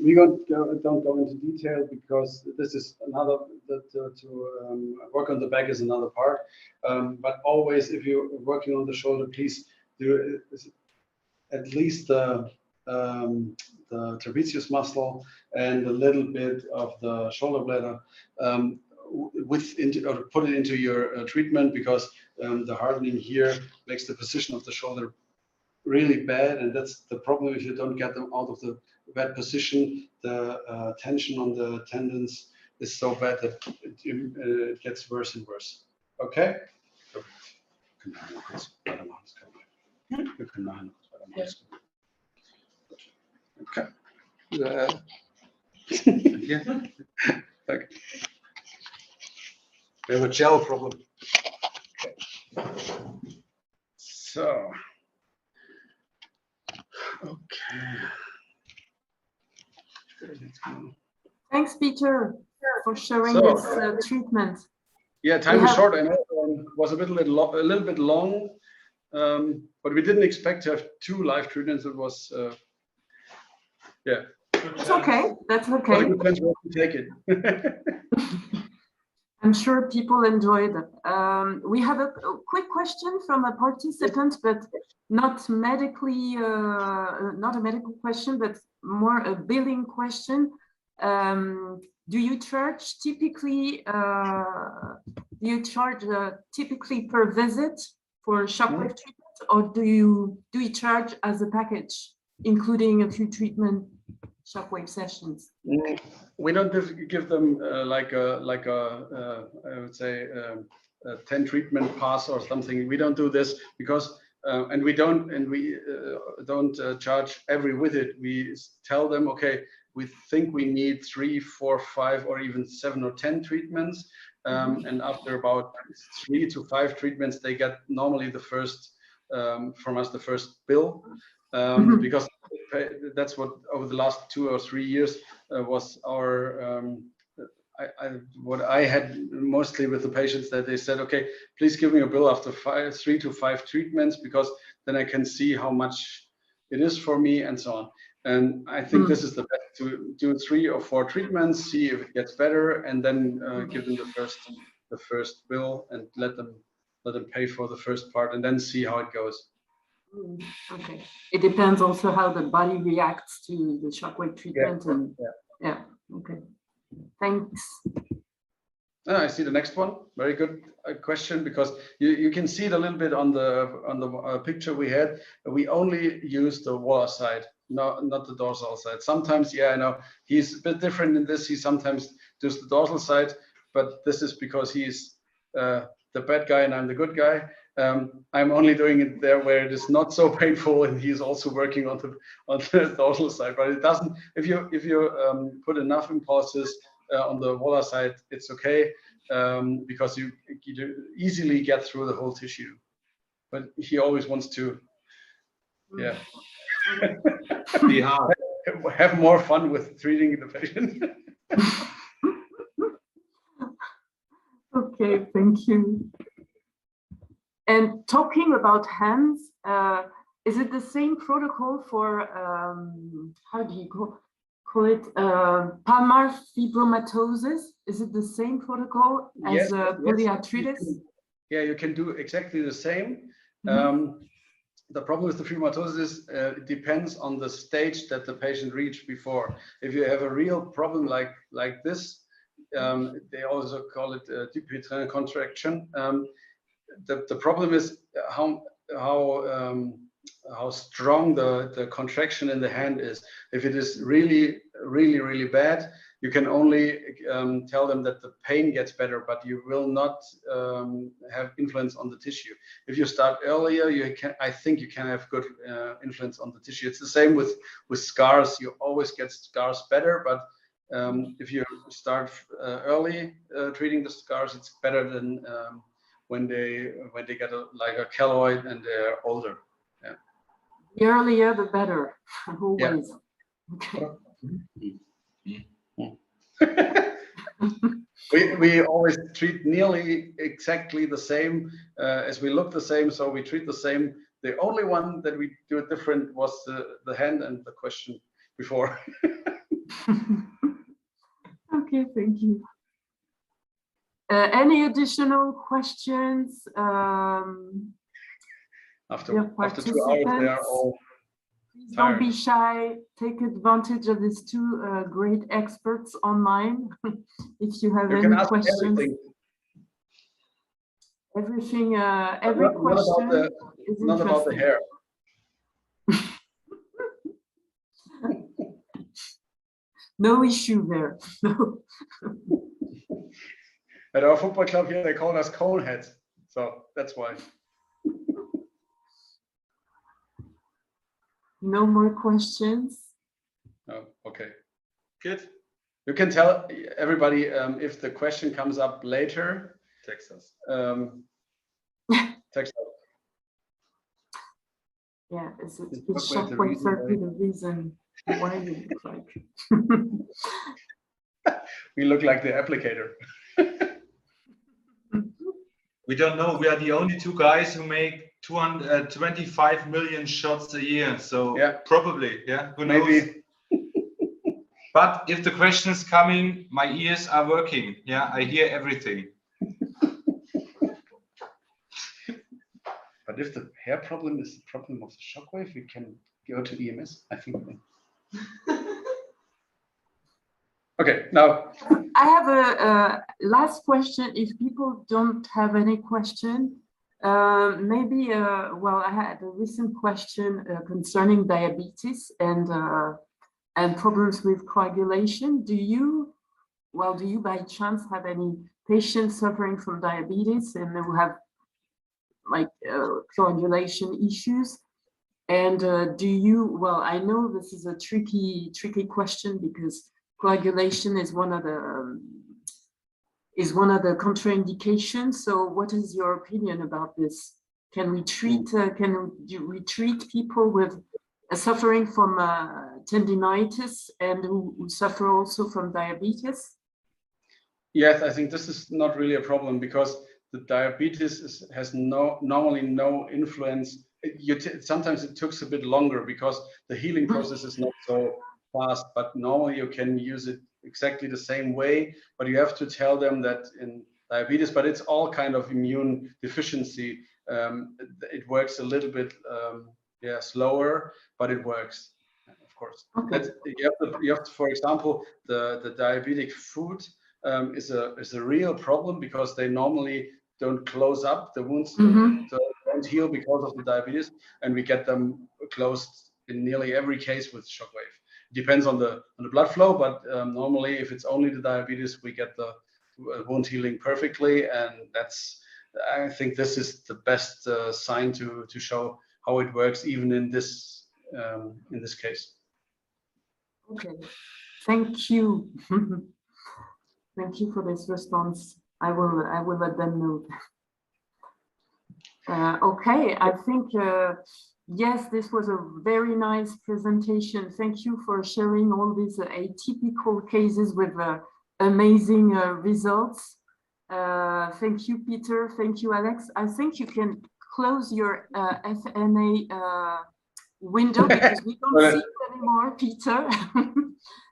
We don't go into detail because this is another to work on the back is another part. But always, if you're working on the shoulder, please do at least the trapezius muscle and a little bit of the shoulder bladder or put it into your treatment, because the hardening here makes the position of the shoulder really bad, and that's the problem. If you don't get them out of the bad position, the tension on the tendons is so bad that it gets worse and worse. Okay? Okay. Yeah. Okay. We have a gel problem. Okay. So. Okay. Thanks, Peter, for showing this treatment. Yeah, time is short. I know was a little bit long, but we didn't expect to have 2 live treatments. It was, yeah. That's okay. That's Well, okay. it depends where you take it. I'm sure people enjoyed it. We have a quick question from a participant, but not medically, not a medical question, but more a billing question. Do you charge typically? Do you charge typically per visit for shockwave treatment, or do you charge as a package, including a few treatment shockwave sessions? We don't give them like a I would say a 10 treatment pass or something. We don't do this because and we don't charge every visit. We tell them, okay, we think we need 3, 4, 5, or even 7 or 10 treatments, and after about 3 to 5 treatments, they get normally the first from us the first bill, because that's what over the last 2 or 3 years was our what I had mostly with the patients, that they said, okay, please give me a bill after 3 to 5 treatments, because then I can see how much it is for me and so on. And I think this is the best, to do 3 or 4 treatments, see if it gets better, and then give them the first bill and let them pay for the first part, and then see how it goes. Okay. It depends also how the body reacts to the shockwave treatment. Yeah. And yeah. Okay. Thanks. I see the next one. Very good question, because you can see it a little bit on the picture we had. We only use the volar side, not the dorsal side. Sometimes, yeah, I know he's a bit different in this. He sometimes does the dorsal side, but this is because he's the bad guy and I'm the good guy. I'm only doing it there where it is not so painful, and he's also working on the dorsal side. But it doesn't. If you put enough impulses on the volar side, it's okay, because you easily get through the whole tissue. But he always wants to, yeah, Be hard. have more fun with treating the patient. Okay, thank you. And talking about hands, is it the same protocol for how do you call it, palmar fibromatosis? Is it the same protocol as polyarthritis? Yeah, you can do exactly the same. The problem with the fibromatosis is it depends on the stage that the patient reached before. If you have a real problem like this, they also call it Dupuytren contraction. The problem is how strong the contraction in the hand is. If it is really bad, you can only tell them that the pain gets better, but you will not have influence on the tissue. If you start earlier, I think you can have good influence on the tissue. It's the same with scars. You always get scars better, but if you start early treating the scars, it's better than when they get like a keloid and they're older. Yeah. The earlier, the better. Always. Yeah. Okay. we always treat nearly exactly the same as we look the same, so we treat the same. The only one that we do it different was the hand and the question before. Okay, thank you. Any additional questions? After 2 hours, they are all Please tired. don't be shy. Take advantage of these 2 great experts online. If you have any questions. Everything, every question is not about the hair. No issue there. No. At our football club here, they call us cone heads, so that's why. No more questions. Oh, okay. Good. You can tell everybody if the question comes up later. Text us. Text us. Yeah, is shockwave therapy the reason why you look like? We look like the applicator. We don't know. We are the only 2 guys who make 225 million shots a year. So yeah, probably, yeah. Who knows? Maybe. But if the question is coming, my ears are working. Yeah, I hear everything. But if the hair problem is the problem of the shockwave, we can go to EMS, I think. Okay, now. I have a last question. If people don't have any question, maybe, well, I had a recent question concerning diabetes and problems with coagulation. Do you by chance have any patients suffering from diabetes and who have like coagulation issues? And do you, well, I know this is a tricky question because coagulation is one of the contraindications. So what is your opinion about this? Can we treat people with suffering from tendinitis and who suffer also from diabetes? Yes, I think this is not really a problem because the diabetes has normally no influence. Sometimes it takes a bit longer because the healing process is not so fast, but normally you can use it exactly the same way, but you have to tell them that in diabetes, but it's all kind of immune deficiency. It works a little bit slower, but it works, of course. Okay. You have to, for example, the diabetic foot is a real problem because they normally don't close up the wounds, don't heal because of the diabetes, and we get them closed in nearly every case with shockwave. It depends on the blood flow, but normally if it's only the diabetes, we get the wound healing perfectly, and I think this is the best sign to show how it works even in this case. Okay, thank you. Thank you for this response. I will let them know. Okay, I think yes, this was a very nice presentation. Thank you for sharing all these atypical cases with amazing results. Thank you, Peter. Thank you, Alex. I think you can close your FNA window because we don't see it anymore, Peter.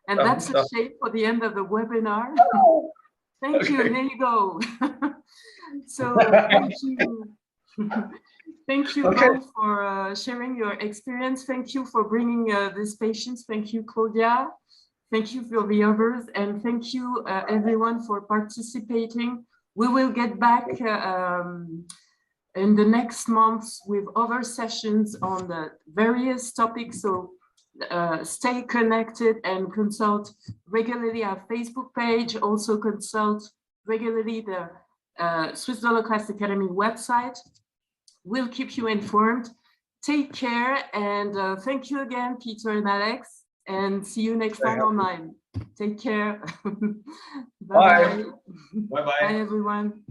And that's a shame for the end of the webinar. Thank you. There you go. So thank you. Thank you both for sharing your experience. Thank you for bringing these patients. Thank you, Claudia. Thank you for the others. And thank you, everyone, for participating. We will get back in the next months with other sessions on the various topics. So stay connected and consult regularly our Facebook page. Also consult regularly the Swiss DolorClast Academy website. We'll keep you informed. Take care, and thank you again, Peter and Alex, and see you next time online. Take care. Bye-bye. Bye-bye. Bye, everyone.